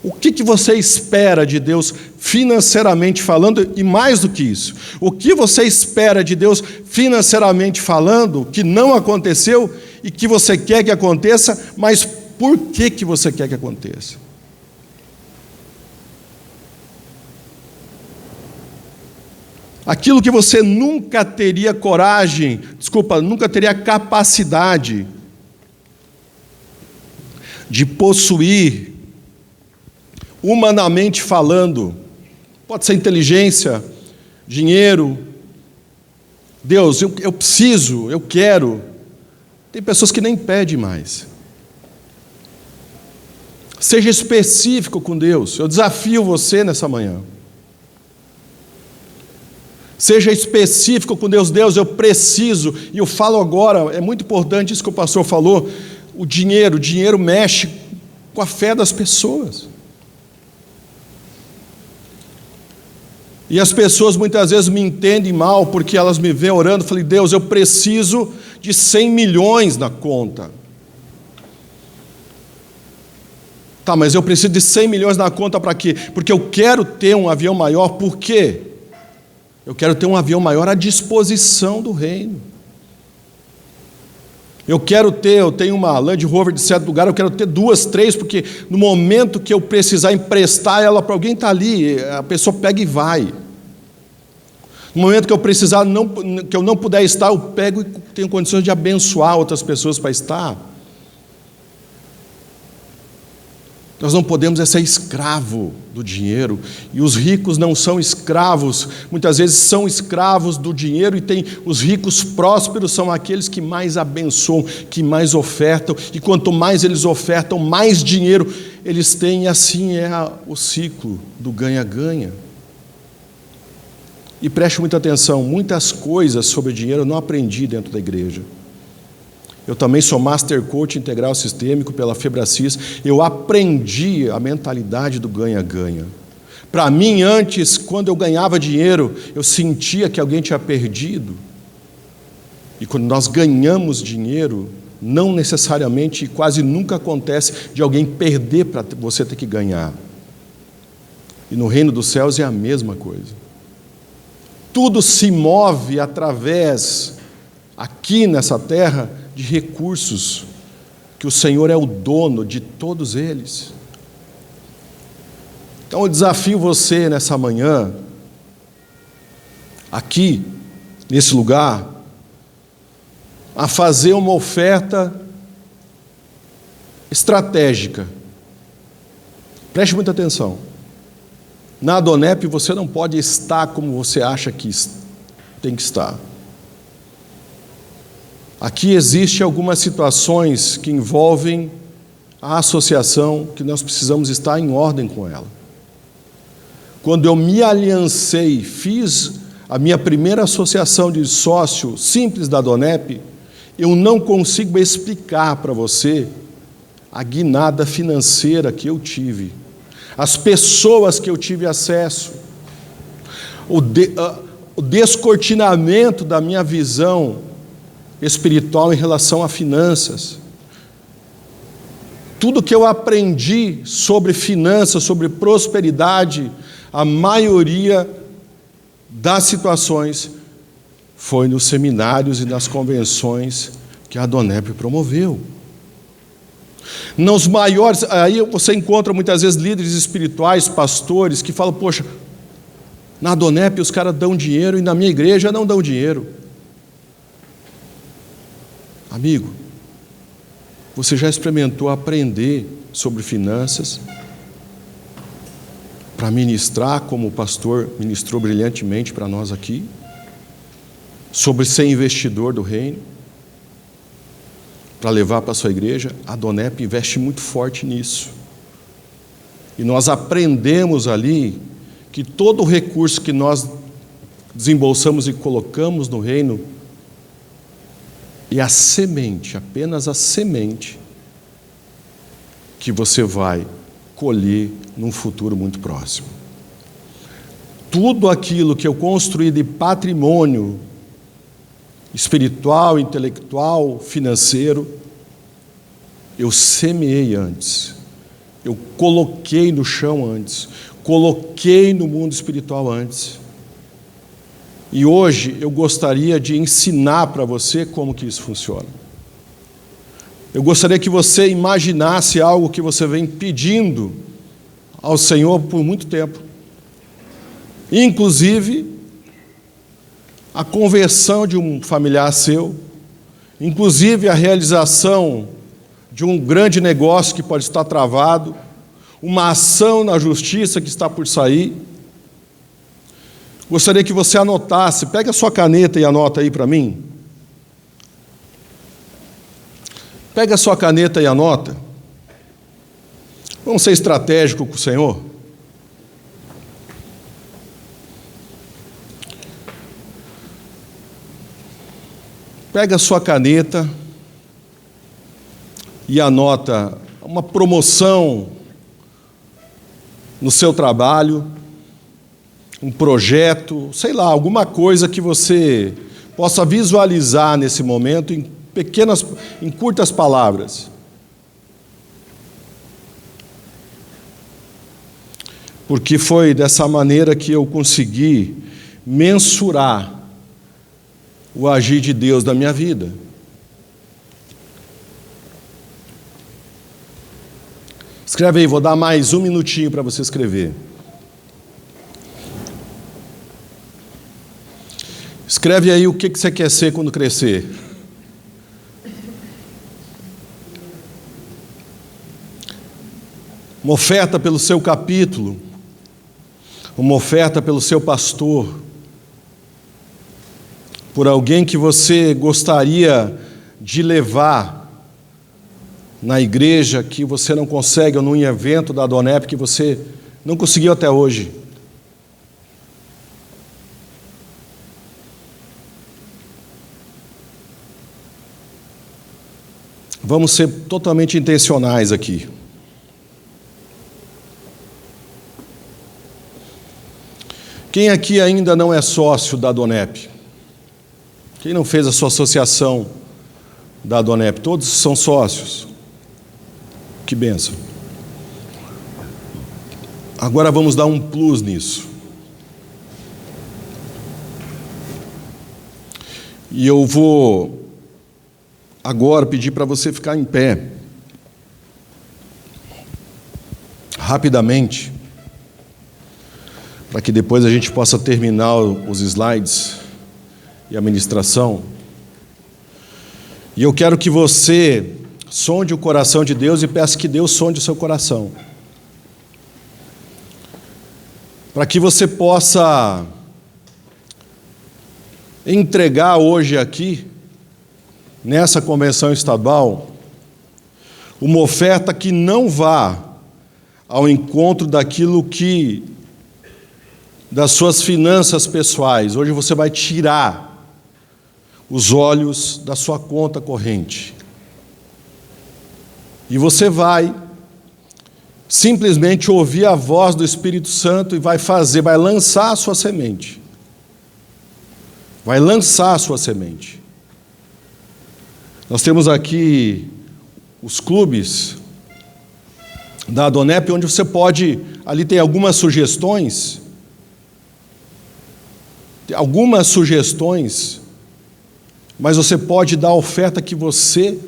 O que você espera de Deus financeiramente falando? E mais do que isso, o que você espera de Deus financeiramente falando que não aconteceu e que você quer que aconteça, mas por que você quer que aconteça? Aquilo que você nunca teria coragem, nunca teria capacidade de possuir, humanamente falando, pode ser inteligência, dinheiro. Deus, eu preciso, eu quero. Tem pessoas que nem pedem mais. Seja específico com Deus. Eu desafio você nessa manhã. Seja específico com Deus. Deus, eu preciso, e eu falo agora, é muito importante isso que o pastor falou, o dinheiro mexe com a fé das pessoas. E as pessoas muitas vezes me entendem mal, porque elas me veem orando, eu falei, Deus, eu preciso de 100 milhões na conta. Tá, mas eu preciso de 100 milhões na conta para quê? Porque eu quero ter um avião maior, por quê? Eu quero ter um avião maior à disposição do reino. Eu tenho uma Land Rover de 7 lugares, eu quero ter 2, 3, porque no momento que eu precisar emprestar ela para alguém, está ali, a pessoa pega e vai. No momento que eu precisar, que eu não puder estar, eu pego e tenho condições de abençoar outras pessoas para estar. Nós não podemos ser escravo do dinheiro, e os ricos não são escravos, muitas vezes são escravos do dinheiro, e os ricos prósperos são aqueles que mais abençoam, que mais ofertam, e quanto mais eles ofertam, mais dinheiro eles têm, e assim é o ciclo do ganha-ganha. E preste muita atenção, muitas coisas sobre dinheiro eu não aprendi dentro da igreja. Eu também sou Master Coach Integral Sistêmico pela Febracis. Eu aprendi a mentalidade do ganha-ganha. Para mim, antes, quando eu ganhava dinheiro, eu sentia que alguém tinha perdido. E quando nós ganhamos dinheiro, não necessariamente, e quase nunca acontece de alguém perder para você ter que ganhar. E no reino dos céus é a mesma coisa. Tudo se move através, aqui nessa terra, de recursos, que o Senhor é o dono de todos eles. Então eu desafio você nessa manhã, aqui, nesse lugar, a fazer uma oferta estratégica. Preste muita atenção. Na Adonep você não pode estar como você acha que tem que estar. Aqui existem algumas situações que envolvem a associação, que nós precisamos estar em ordem com ela. Quando eu me aliancei, fiz a minha primeira associação de sócio simples da Adonep, eu não consigo explicar para você a guinada financeira que eu tive, as pessoas que eu tive acesso, o descortinamento da minha visão espiritual em relação a finanças. Tudo que eu aprendi sobre finanças, sobre prosperidade, a maioria das situações foi nos seminários e nas convenções que a Adonep promoveu. Nos maiores, aí você encontra muitas vezes líderes espirituais, pastores, que falam, poxa, na Adonep os caras dão dinheiro e na minha igreja não dão dinheiro. Amigo, você já experimentou aprender sobre finanças para ministrar, como o pastor ministrou brilhantemente para nós aqui, sobre ser investidor do reino, para levar para a sua igreja? A Adonep investe muito forte nisso. E nós aprendemos ali que todo o recurso que nós desembolsamos e colocamos no reino é a semente, apenas a semente, que você vai colher num futuro muito próximo. Tudo aquilo que eu construí de patrimônio espiritual, intelectual, financeiro, eu semeei antes, eu coloquei no chão antes, coloquei no mundo espiritual antes. E hoje eu gostaria de ensinar para você como que isso funciona. Eu gostaria que você imaginasse algo que você vem pedindo ao Senhor por muito tempo. Inclusive, a conversão de um familiar seu, inclusive a realização de um grande negócio que pode estar travado, uma ação na justiça que está por sair. Gostaria que você anotasse, pega a sua caneta e anota aí para mim. Pega a sua caneta e anota. Vamos ser estratégico com o Senhor? Pega a sua caneta e anota uma promoção no seu trabalho, um projeto, sei lá, alguma coisa que você possa visualizar nesse momento em curtas palavras. Porque foi dessa maneira que eu consegui mensurar o agir de Deus na minha vida. Escreve aí, vou dar mais um minutinho para você escrever. Escreve aí o que você quer ser quando crescer. Uma oferta pelo seu capítulo, uma oferta pelo seu pastor, por alguém que você gostaria de levar na igreja, que você não consegue, ou num evento da Adonep que você não conseguiu até hoje. Vamos ser totalmente intencionais aqui. Quem aqui ainda não é sócio da Adonep? Quem não fez a sua associação da Adonep? Todos são sócios. Que bênção. Agora vamos dar um plus nisso. E eu vou agora pedir para você ficar em pé. Rapidamente. Para que depois a gente possa terminar os slides e a ministração. E eu quero que você sonde o coração de Deus e peça que Deus sonde o seu coração. Para que você possa entregar hoje aqui, nessa convenção estadual, uma oferta que não vá ao encontro daquilo que, das suas finanças pessoais. Hoje você vai tirar os olhos da sua conta corrente. E você vai simplesmente ouvir a voz do Espírito Santo e vai lançar a sua semente. Vai lançar a sua semente. Nós temos aqui os clubes da Adonep, onde você pode, ali tem algumas sugestões, mas você pode dar a oferta que você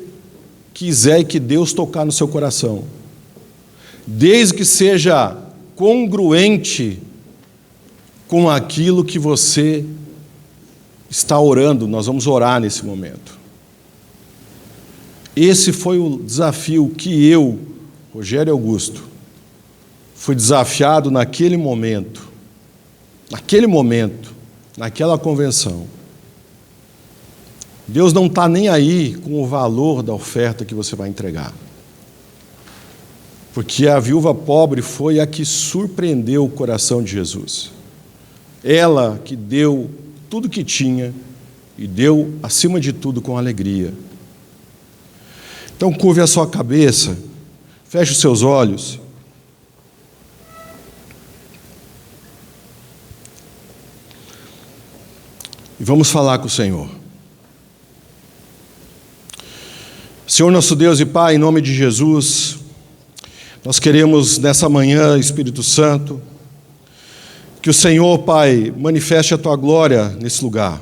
quiser e que Deus tocar no seu coração, desde que seja congruente com aquilo que você está orando. Nós vamos orar nesse momento. Esse foi o desafio que eu, Rogério Augusto, fui desafiado naquele momento, naquela convenção. Deus não está nem aí com o valor da oferta que você vai entregar. Porque a viúva pobre foi a que surpreendeu o coração de Jesus. Ela que deu tudo que tinha e deu, acima de tudo, com alegria. Então, curve a sua cabeça, feche os seus olhos. E vamos falar com o Senhor. Senhor nosso Deus e Pai, em nome de Jesus, nós queremos nessa manhã, Espírito Santo, que o Senhor, Pai, manifeste a Tua glória nesse lugar.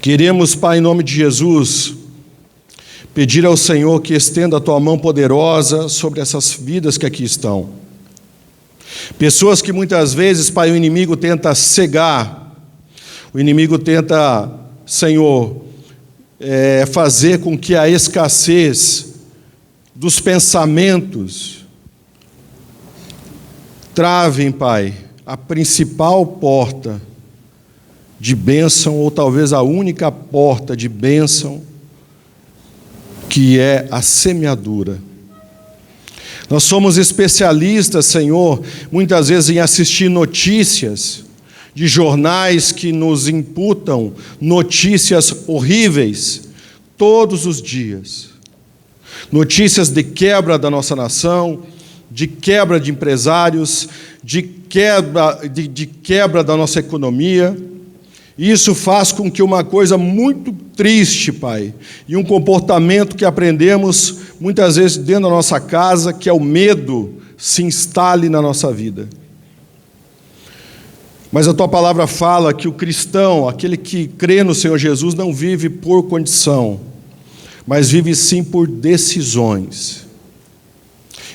Queremos, Pai, em nome de Jesus, pedir ao Senhor que estenda a Tua mão poderosa sobre essas vidas que aqui estão. Pessoas que muitas vezes, Pai, o inimigo tenta cegar, o inimigo tenta, Senhor, fazer com que a escassez dos pensamentos travem, Pai, a principal porta de bênção, ou talvez a única porta de bênção, que é a semeadura. Nós somos especialistas, Senhor, muitas vezes em assistir notícias de jornais que nos imputam notícias horríveis todos os dias. Notícias de quebra da nossa nação, de quebra de empresários, de quebra da nossa economia. Isso faz com que uma coisa muito triste, Pai, e um comportamento que aprendemos muitas vezes dentro da nossa casa, que é o medo, se instale na nossa vida. Mas a Tua palavra fala que o cristão, aquele que crê no Senhor Jesus, não vive por condição, mas vive sim por decisões.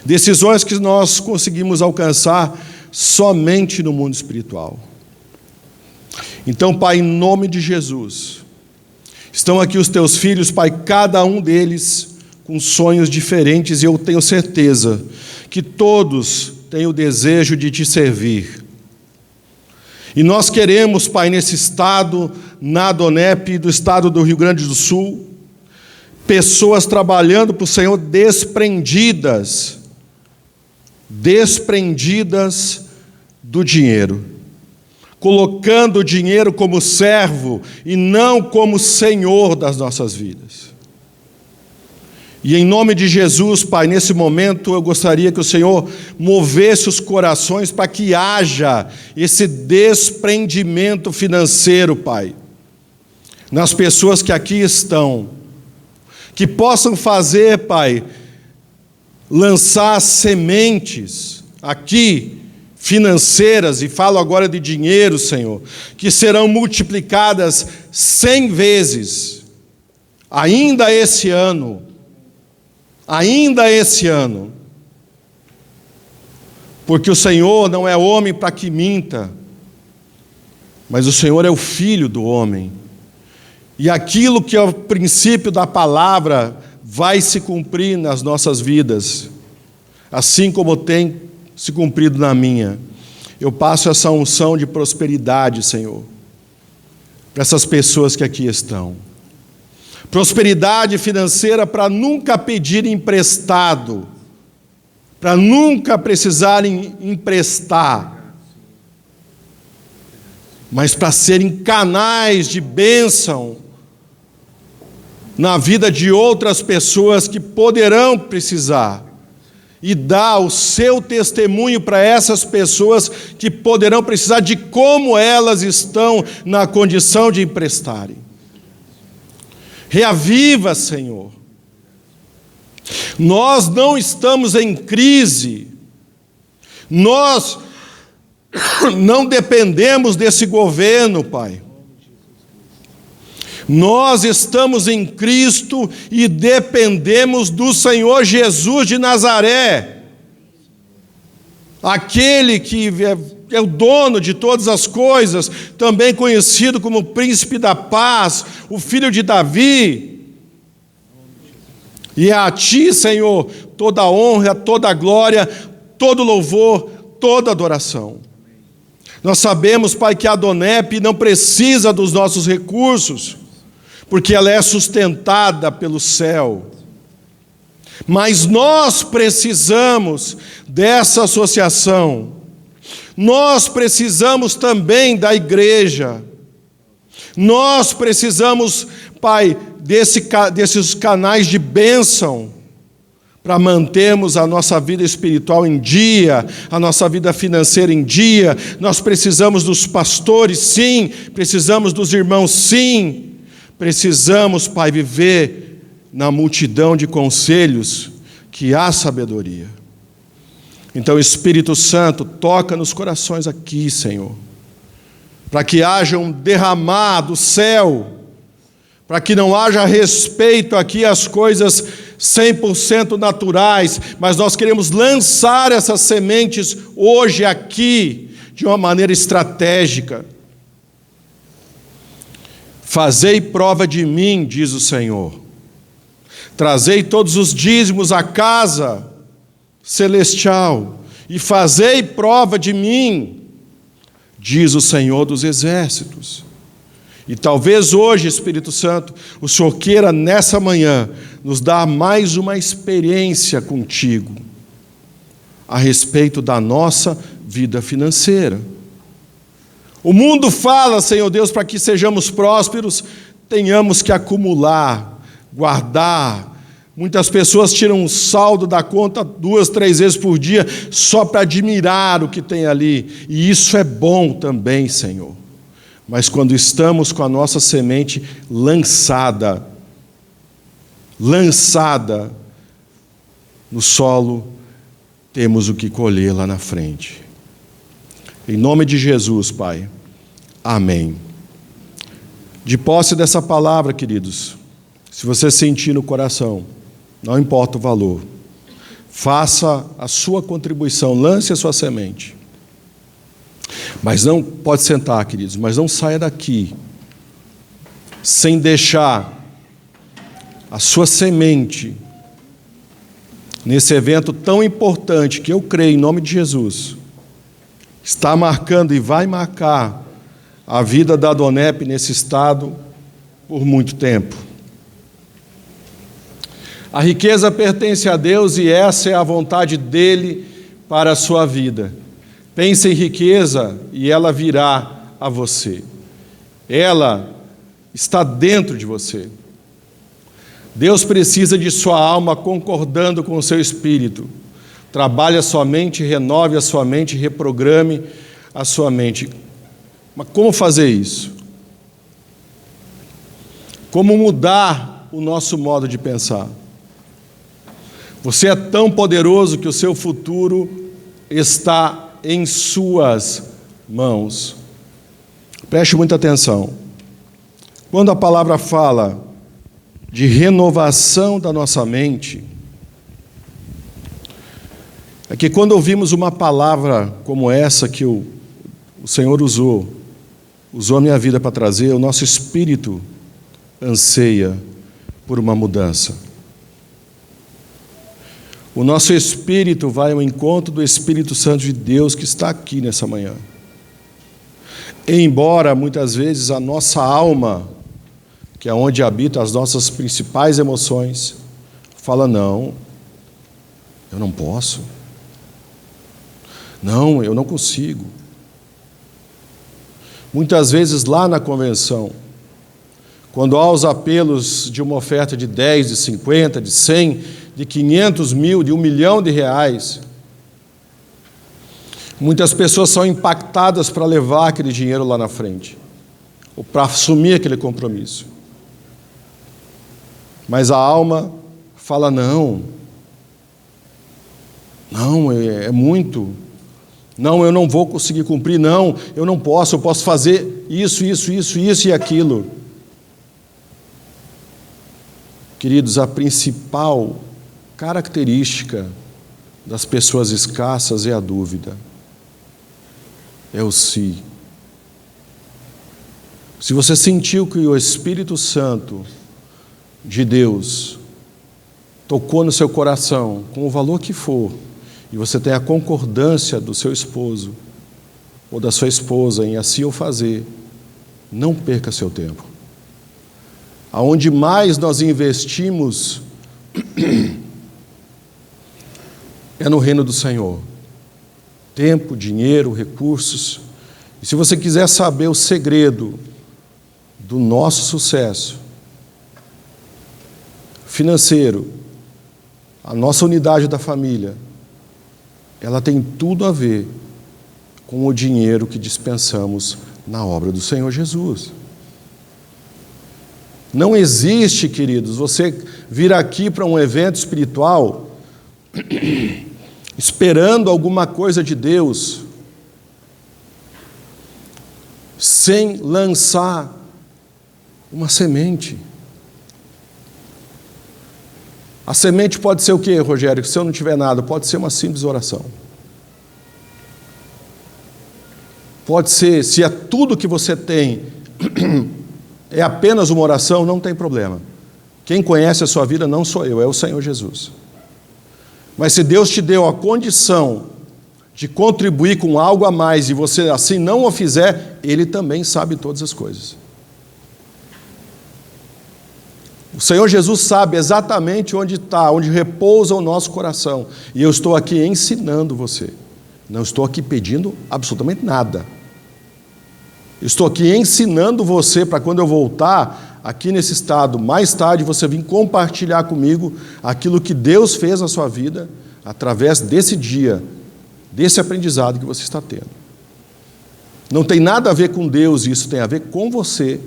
Decisões que nós conseguimos alcançar somente no mundo espiritual. Então, Pai, em nome de Jesus, estão aqui os Teus filhos, Pai, cada um deles com sonhos diferentes, e eu tenho certeza que todos têm o desejo de Te servir. E nós queremos, Pai, nesse estado, na Adonep, do estado do Rio Grande do Sul, pessoas trabalhando para o Senhor desprendidas do dinheiro, colocando o dinheiro como servo e não como senhor das nossas vidas. E em nome de Jesus, Pai, nesse momento eu gostaria que o Senhor movesse os corações para que haja esse desprendimento financeiro, Pai, nas pessoas que aqui estão, que possam fazer, Pai, lançar sementes aqui, financeiras, e falo agora de dinheiro, Senhor, que serão multiplicadas 100 vezes, ainda esse ano, porque o Senhor não é homem para que minta, mas o Senhor é o Filho do homem, E aquilo que é o princípio da palavra vai se cumprir nas nossas vidas, assim como tem se cumprido na minha. Eu passo essa unção de prosperidade, Senhor, para essas pessoas que aqui estão. Prosperidade financeira para nunca pedir emprestado, para nunca precisarem emprestar, mas para serem canais de bênção na vida de outras pessoas que poderão precisar, e dar o seu testemunho para essas pessoas que poderão precisar de como elas estão na condição de emprestarem. Reaviva, Senhor. Nós não estamos em crise, nós não dependemos desse governo, Pai. Nós estamos em Cristo e dependemos do Senhor Jesus de Nazaré, aquele que é o dono de todas as coisas, também conhecido como Príncipe da Paz, o Filho de Davi. E é a Ti, Senhor, toda a honra, toda a glória, todo louvor, toda adoração. Nós sabemos, Pai, que a Adonep não precisa dos nossos recursos, porque ela é sustentada pelo céu. Mas nós precisamos dessa associação. Nós precisamos também da igreja. Nós precisamos, Pai, desses canais de bênção, para mantermos a nossa vida espiritual em dia, a nossa vida financeira em dia. Nós precisamos dos pastores, sim. Precisamos dos irmãos, sim. Precisamos, Pai, viver na multidão de conselhos que há sabedoria. Então, Espírito Santo, toca nos corações aqui, Senhor, para que haja um derramar do céu, para que não haja respeito aqui às coisas 100% naturais, mas nós queremos lançar essas sementes hoje aqui, de uma maneira estratégica. Fazei prova de mim, diz o Senhor. Trazei todos os dízimos à casa celestial e fazei prova de mim, diz o Senhor dos exércitos. E talvez hoje, Espírito Santo, o Senhor queira nessa manhã nos dar mais uma experiência contigo a respeito da nossa vida financeira. O mundo fala, Senhor Deus, para que sejamos prósperos, tenhamos que acumular, guardar. Muitas pessoas tiram um saldo da conta 2, 3 vezes por dia, só para admirar o que tem ali. E isso é bom também, Senhor. Mas quando estamos com a nossa semente lançada no solo, temos o que colher lá na frente. Em nome de Jesus, Pai. Amém. De posse dessa palavra, queridos, se você sentir no coração, não importa o valor, faça a sua contribuição, lance a sua semente. Mas não, pode sentar, queridos, mas não saia daqui sem deixar a sua semente nesse evento tão importante que eu creio, em nome de Jesus, está marcando e vai marcar a vida da Adonep nesse estado por muito tempo. A riqueza pertence a Deus e essa é a vontade dele para a sua vida. Pense em riqueza e ela virá a você. Ela está dentro de você. Deus precisa de sua alma concordando com o seu espírito. Trabalhe a sua mente, renove a sua mente, reprograme a sua mente. Mas como fazer isso? Como mudar o nosso modo de pensar? Você é tão poderoso que o seu futuro está em suas mãos. Preste muita atenção. Quando a palavra fala de renovação da nossa mente, é que quando ouvimos uma palavra como essa que o Senhor usou a minha vida para trazer, o nosso espírito anseia por uma mudança. O nosso espírito vai ao encontro do Espírito Santo de Deus que está aqui nessa manhã. Embora muitas vezes a nossa alma, que é onde habitam as nossas principais emoções, fala: não, eu não posso. Não, eu não consigo. Muitas vezes lá na convenção, quando há os apelos de uma oferta de 10, de 50, de 100, de 500 mil, de R$1 milhão, muitas pessoas são impactadas para levar aquele dinheiro lá na frente, ou para assumir aquele compromisso. Mas a alma fala: não, é muito. Não, eu não vou conseguir cumprir. Não, eu não posso. Eu posso fazer isso e aquilo. Queridos, a principal característica das pessoas escassas é a dúvida. É o se. Se você sentiu que o Espírito Santo de Deus tocou no seu coração, com o valor que for, e você tem a concordância do seu esposo ou da sua esposa em assim o fazer, não perca seu tempo. Aonde mais nós investimos é no reino do Senhor. Tempo, dinheiro, recursos. E se você quiser saber o segredo do nosso sucesso financeiro, a nossa unidade da família, ela tem tudo a ver com o dinheiro que dispensamos na obra do Senhor Jesus. Não existe, queridos, você vir aqui para um evento espiritual esperando alguma coisa de Deus sem lançar uma semente. A semente pode ser o quê, Rogério? Se eu não tiver nada, pode ser uma simples oração. Pode ser, se é tudo que você tem, é apenas uma oração, não tem problema. Quem conhece a sua vida não sou eu, é o Senhor Jesus. Mas se Deus te deu a condição de contribuir com algo a mais e você assim não o fizer, Ele também sabe todas as coisas. O Senhor Jesus sabe exatamente onde está, onde repousa o nosso coração. E eu estou aqui ensinando você. Não estou aqui pedindo absolutamente nada. Eu estou aqui ensinando você para quando eu voltar aqui nesse estado, mais tarde, você vir compartilhar comigo aquilo que Deus fez na sua vida através desse dia, desse aprendizado que você está tendo. Não tem nada a ver com Deus, isso tem a ver com você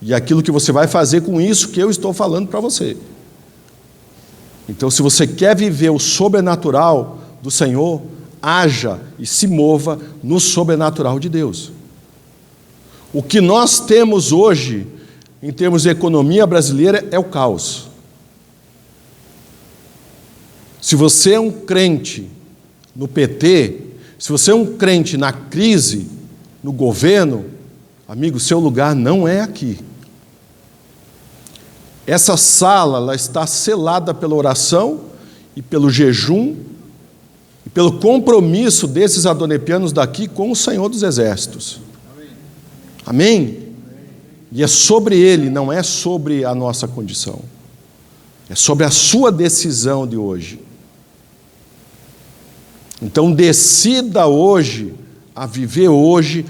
e aquilo que você vai fazer com isso que eu estou falando para você. Então, se você quer viver o sobrenatural do Senhor, haja e se mova no sobrenatural de Deus. O que nós temos hoje, em termos de economia brasileira, é o caos. Se você é um crente no PT, se você é um crente na crise, no governo, amigo, seu lugar não é aqui. Essa sala, ela está selada pela oração e pelo jejum e pelo compromisso desses adonepianos daqui com o Senhor dos Exércitos. Amém? E é sobre Ele, não é sobre a nossa condição. É sobre a sua decisão de hoje. Então decida hoje a viver hoje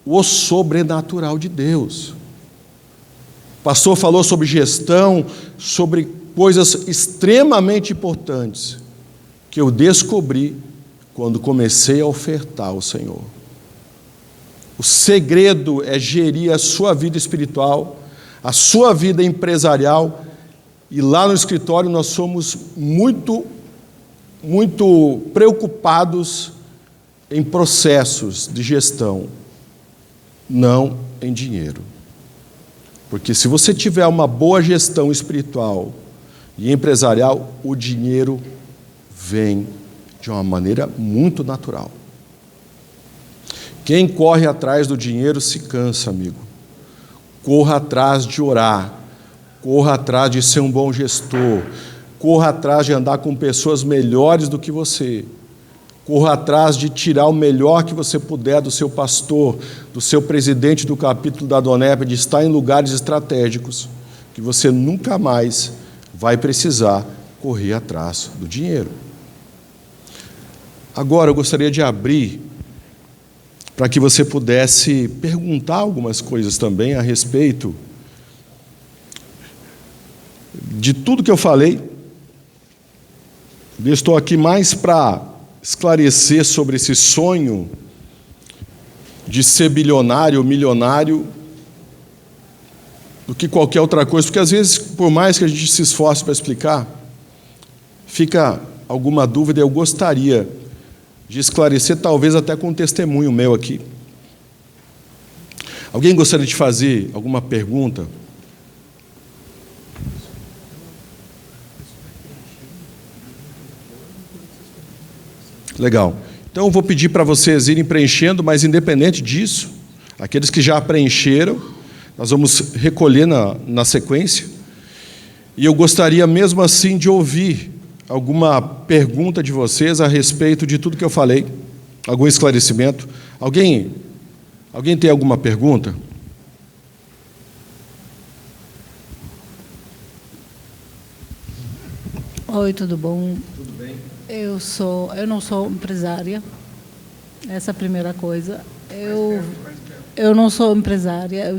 o sobrenatural de Deus. O pastor falou sobre gestão, sobre coisas extremamente importantes que eu descobri quando comecei a ofertar ao Senhor. O segredo é gerir a sua vida espiritual, a sua vida empresarial, e lá no escritório nós somos muito preocupados em processos de gestão, não em dinheiro. Porque se você tiver uma boa gestão espiritual e empresarial, o dinheiro vem de uma maneira muito natural. Quem corre atrás do dinheiro se cansa, amigo. Corra atrás de orar, corra atrás de ser um bom gestor, corra atrás de andar com pessoas melhores do que você, corra atrás de tirar o melhor que você puder do seu pastor, do seu presidente do capítulo da Adonep, de estar em lugares estratégicos, que você nunca mais vai precisar correr atrás do dinheiro. Agora, eu gostaria de abrir para que você pudesse perguntar algumas coisas também a respeito de tudo que eu falei. Eu estou aqui mais para esclarecer sobre esse sonho de ser bilionário ou milionário do que qualquer outra coisa, porque às vezes, por mais que a gente se esforce para explicar, fica alguma dúvida. Eu gostaria de esclarecer, talvez até com um testemunho meu aqui. Alguém gostaria de fazer alguma pergunta? Legal. Então, eu vou pedir para vocês irem preenchendo, mas independente disso, aqueles que já preencheram, nós vamos recolher na sequência. E eu gostaria mesmo assim de ouvir alguma pergunta de vocês a respeito de tudo que eu falei, algum esclarecimento. Alguém tem alguma pergunta? Oi, tudo bom? Tudo bem. Eu não sou empresária. Essa é a primeira coisa. Eu não sou empresária.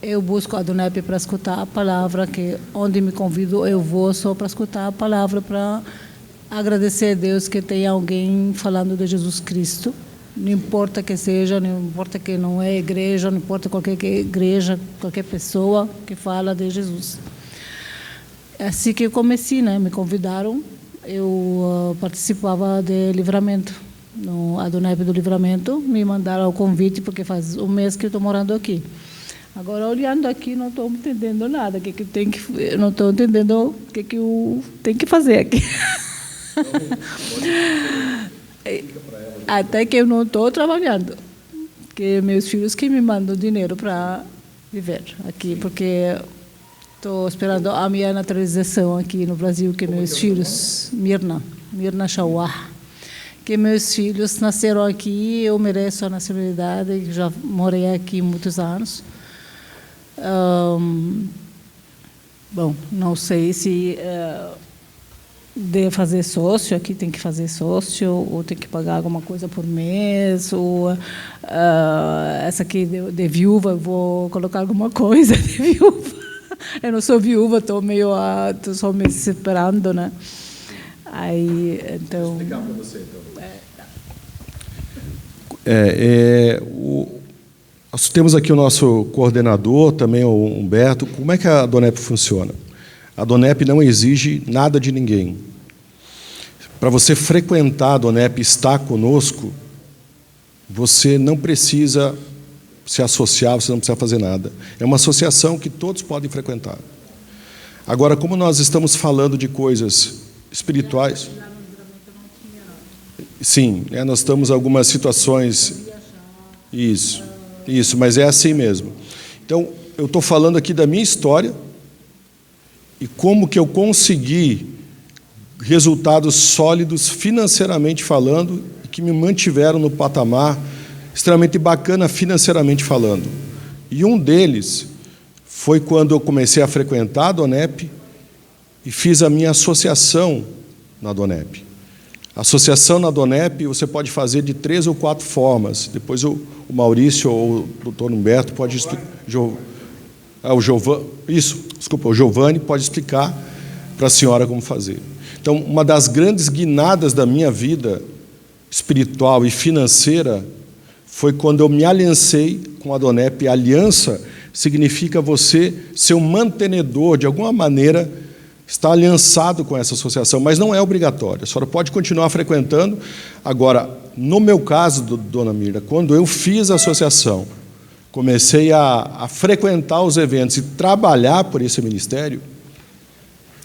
Eu busco a Adonep para escutar a palavra, que onde me convido eu vou só para escutar a palavra, para agradecer a Deus que tem alguém falando de Jesus Cristo. Não importa que seja, não importa que não é igreja, não importa qualquer igreja, qualquer pessoa que fala de Jesus. Assim que eu comecei, né? Me convidaram, eu participava de Livramento, no Adonep do Livramento, me mandaram o convite, porque faz um mês que eu estou morando aqui. Agora, olhando aqui, não estou entendendo nada, não estou entendendo o que eu tenho que fazer aqui. Até que eu não estou trabalhando, que meus filhos que me mandam dinheiro para viver aqui, porque estou esperando a minha naturalização aqui no Brasil, que meus filhos, Mirna Shawah, que meus filhos nasceram aqui, eu mereço a nacionalidade, já morei aqui muitos anos. Bom, não sei se de fazer sócio, aqui tem que fazer sócio, ou tem que pagar alguma coisa por mês, ou essa aqui de viúva, eu vou colocar alguma coisa de viúva. Eu não sou viúva, estou só me separando, né? Aí, então... Vou explicar para você, então. Nós temos aqui o nosso coordenador, também o Humberto. Como é que a Adonep funciona? A Adonep não exige nada de ninguém. Para você frequentar a Adonep e estar conosco, você não precisa se associar, você não precisa fazer nada. É uma associação que todos podem frequentar. Agora, como nós estamos falando de coisas espirituais... Sim, nós estamos em algumas situações... Isso, mas é assim mesmo. Então, eu estou falando aqui da minha história e como que eu consegui resultados sólidos financeiramente falando e que me mantiveram no patamar extremamente bacana financeiramente falando. E um deles foi quando eu comecei a frequentar a Adonep e fiz a minha associação na Adonep. A associação na Adonep você pode fazer de 3 ou 4 formas. Depois o Maurício ou o doutor Humberto pode explicar. O Giovanni pode explicar para a senhora como fazer. Então, uma das grandes guinadas da minha vida espiritual e financeira foi quando eu me aliancei com a Adonep. A aliança significa você ser um mantenedor, de alguma maneira, está aliançado com essa associação, mas não é obrigatório. A senhora pode continuar frequentando. Agora, no meu caso, dona Mirna, quando eu fiz a associação, comecei a frequentar os eventos e trabalhar por esse ministério,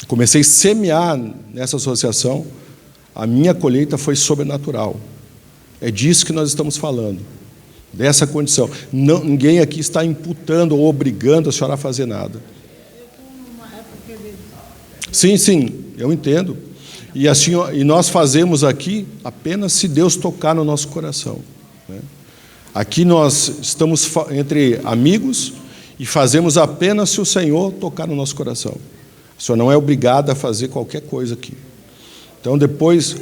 comecei a semear nessa associação, a minha colheita foi sobrenatural. É disso que nós estamos falando, dessa condição. Ninguém aqui está imputando ou obrigando a senhora a fazer nada. Sim, sim, eu entendo. E assim, e nós fazemos aqui apenas se Deus tocar no nosso coração, né? Aqui nós estamos entre amigos e fazemos apenas se o Senhor tocar no nosso coração. A senhora não é obrigada a fazer qualquer coisa aqui. Então, depois...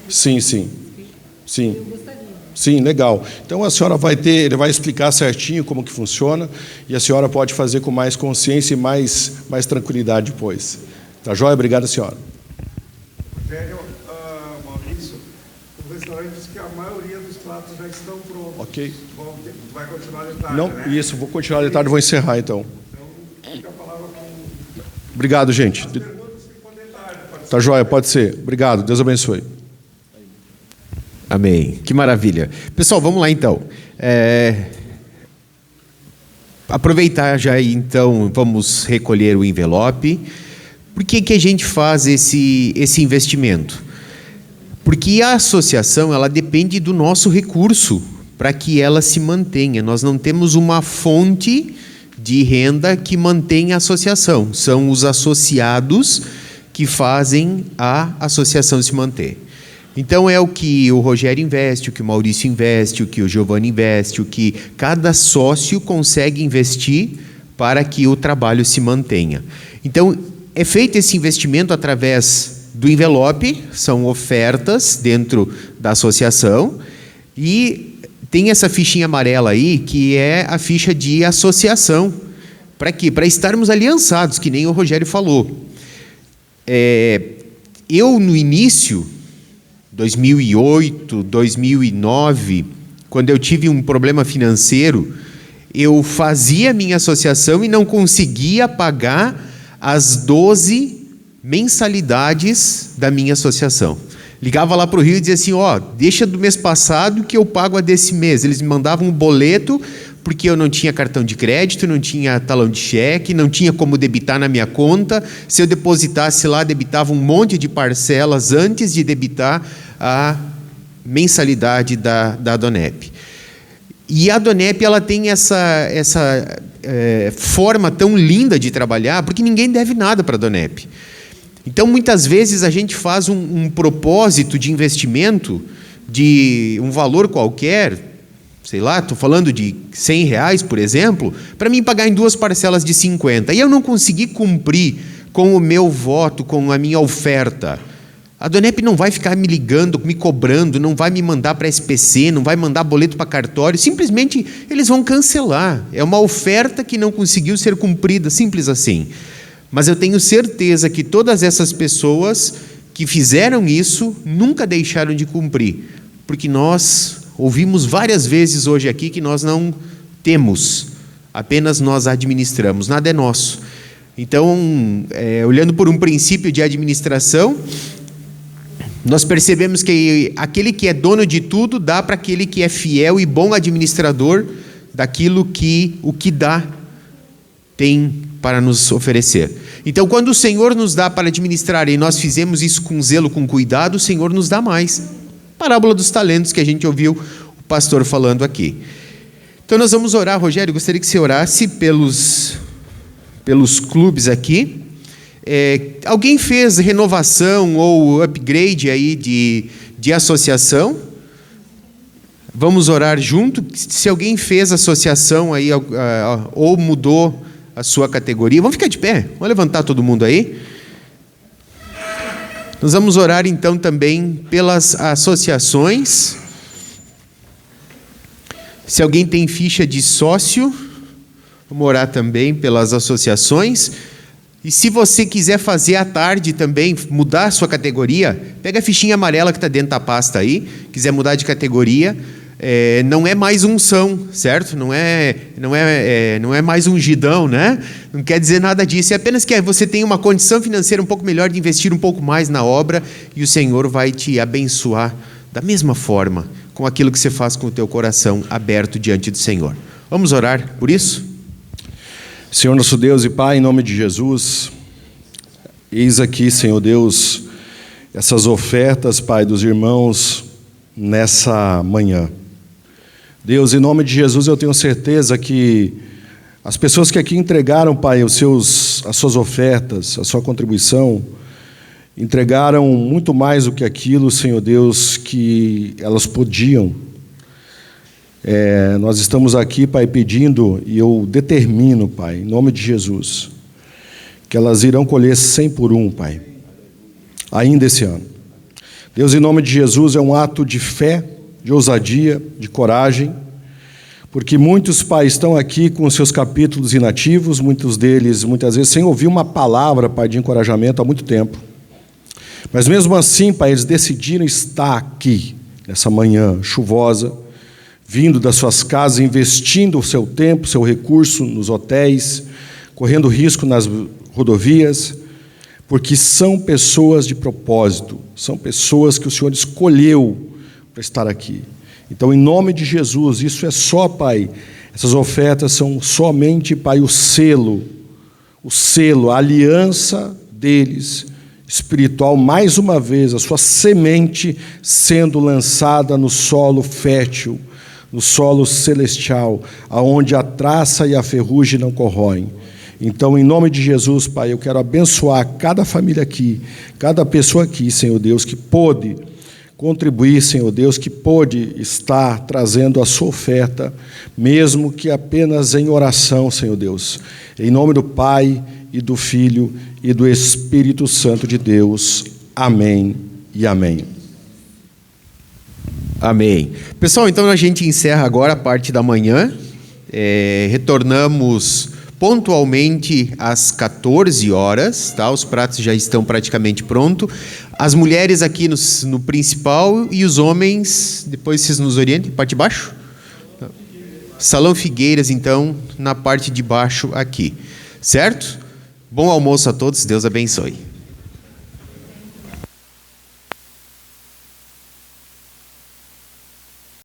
Sim, sim. Sim. Sim, legal. Então, a senhora ele vai explicar certinho como que funciona e a senhora pode fazer com mais consciência e mais tranquilidade depois. Tá joia? Obrigado, senhora. Velho, Maurício, o restaurante diz que a maioria dos pratos já estão prontos. Ok. Vai continuar de tarde, Não, né? isso, vou continuar de tarde, vou encerrar então. Então, fica a palavra com... Obrigado, gente. Tá joia, pode ser. Obrigado, Deus abençoe. Amém. Que maravilha. Pessoal, vamos lá então. Aproveitar já então, vamos recolher o envelope. Por que a gente faz esse investimento? Porque a associação, ela depende do nosso recurso para que ela se mantenha. Nós não temos uma fonte de renda que mantém a associação. São os associados que fazem a associação se manter. Então, é o que o Rogério investe, o que o Maurício investe, o que o Giovanni investe, o que cada sócio consegue investir para que o trabalho se mantenha. Então, é feito esse investimento através do envelope, são ofertas dentro da associação, e tem essa fichinha amarela aí, que é a ficha de associação. Para quê? Para estarmos aliançados, que nem o Rogério falou. Eu, no início... 2008, 2009, quando eu tive um problema financeiro, eu fazia minha associação e não conseguia pagar as 12 mensalidades da minha associação. Ligava lá para o Rio e dizia assim, deixa do mês passado que eu pago a desse mês. Eles me mandavam um boleto, porque eu não tinha cartão de crédito, não tinha talão de cheque, não tinha como debitar na minha conta. Se eu depositasse lá, debitava um monte de parcelas antes de debitar a mensalidade da Donep. E a Donep, ela tem essa forma tão linda de trabalhar, porque ninguém deve nada para a Donep. Então, muitas vezes, a gente faz um propósito de investimento de um valor qualquer, sei lá, estou falando de R$100, por exemplo, para mim pagar em 2 parcelas de 50. E eu não consegui cumprir com o meu voto, com a minha oferta. A Donep não vai ficar me ligando, me cobrando, não vai me mandar para SPC, não vai mandar boleto para cartório, simplesmente eles vão cancelar. É uma oferta que não conseguiu ser cumprida, simples assim. Mas eu tenho certeza que todas essas pessoas que fizeram isso nunca deixaram de cumprir, porque nós ouvimos várias vezes hoje aqui que nós não temos, apenas nós administramos, nada é nosso. Então, olhando por um princípio de administração, nós percebemos que aquele que é dono de tudo dá para aquele que é fiel e bom administrador daquilo que o que dá tem para nos oferecer. Então, quando o Senhor nos dá para administrar e nós fizemos isso com zelo, com cuidado, o Senhor nos dá mais. Parábola dos talentos que a gente ouviu o pastor falando aqui. Então, nós vamos orar. Rogério, gostaria que você orasse pelos clubes aqui. Alguém fez renovação ou upgrade aí de associação? Vamos orar junto. Se alguém fez associação aí ou mudou a sua categoria, vamos ficar de pé, vamos levantar todo mundo aí. Nós vamos orar então também pelas associações. Se alguém tem ficha de sócio, vamos orar também pelas associações. E se você quiser fazer à tarde também, mudar a sua categoria, pega a fichinha amarela que está dentro da pasta aí, quiser mudar de categoria, não é mais unção, certo? Não é mais ungidão, né? Não quer dizer nada disso, é apenas que você tem uma condição financeira um pouco melhor de investir um pouco mais na obra e o Senhor vai te abençoar da mesma forma, com aquilo que você faz com o teu coração aberto diante do Senhor. Vamos orar por isso? Senhor nosso Deus e Pai, em nome de Jesus, eis aqui, Senhor Deus, essas ofertas, Pai, dos irmãos nessa manhã. Deus, em nome de Jesus, eu tenho certeza que As pessoas que aqui entregaram, Pai, as suas ofertas, a sua contribuição, entregaram muito mais do que aquilo, Senhor Deus, que elas podiam. Nós estamos aqui, Pai, pedindo, e eu determino, Pai, em nome de Jesus, que elas irão colher 100 por 1, Pai, ainda esse ano. Deus, em nome de Jesus, é um ato de fé, de ousadia, de coragem, porque muitos, Pai, estão aqui com os seus capítulos inativos, muitos deles, muitas vezes, sem ouvir uma palavra, Pai, de encorajamento há muito tempo. Mas mesmo assim, Pai, eles decidiram estar aqui, nessa manhã chuvosa, vindo das suas casas, investindo o seu tempo, seu recurso nos hotéis, correndo risco nas rodovias, porque são pessoas de propósito, são pessoas que o Senhor escolheu para estar aqui. Então, em nome de Jesus, isso é só, Pai, essas ofertas são somente, Pai, o selo, a aliança deles, espiritual, mais uma vez, a sua semente sendo lançada no solo fértil, no solo celestial, aonde a traça e a ferrugem não corroem. Então, em nome de Jesus, Pai, eu quero abençoar cada família aqui, cada pessoa aqui, Senhor Deus, que pôde contribuir, Senhor Deus, que pôde estar trazendo a sua oferta, mesmo que apenas em oração, Senhor Deus. Em nome do Pai, e do Filho, e do Espírito Santo de Deus. Amém e amém. Amém. Pessoal, então a gente encerra agora a parte da manhã. Retornamos pontualmente às 14 horas, tá? Os pratos já estão praticamente prontos. As mulheres aqui no principal e os homens, depois vocês nos orientem, parte de baixo? Salão Figueiras, então, na parte de baixo aqui. Certo? Bom almoço a todos, Deus abençoe.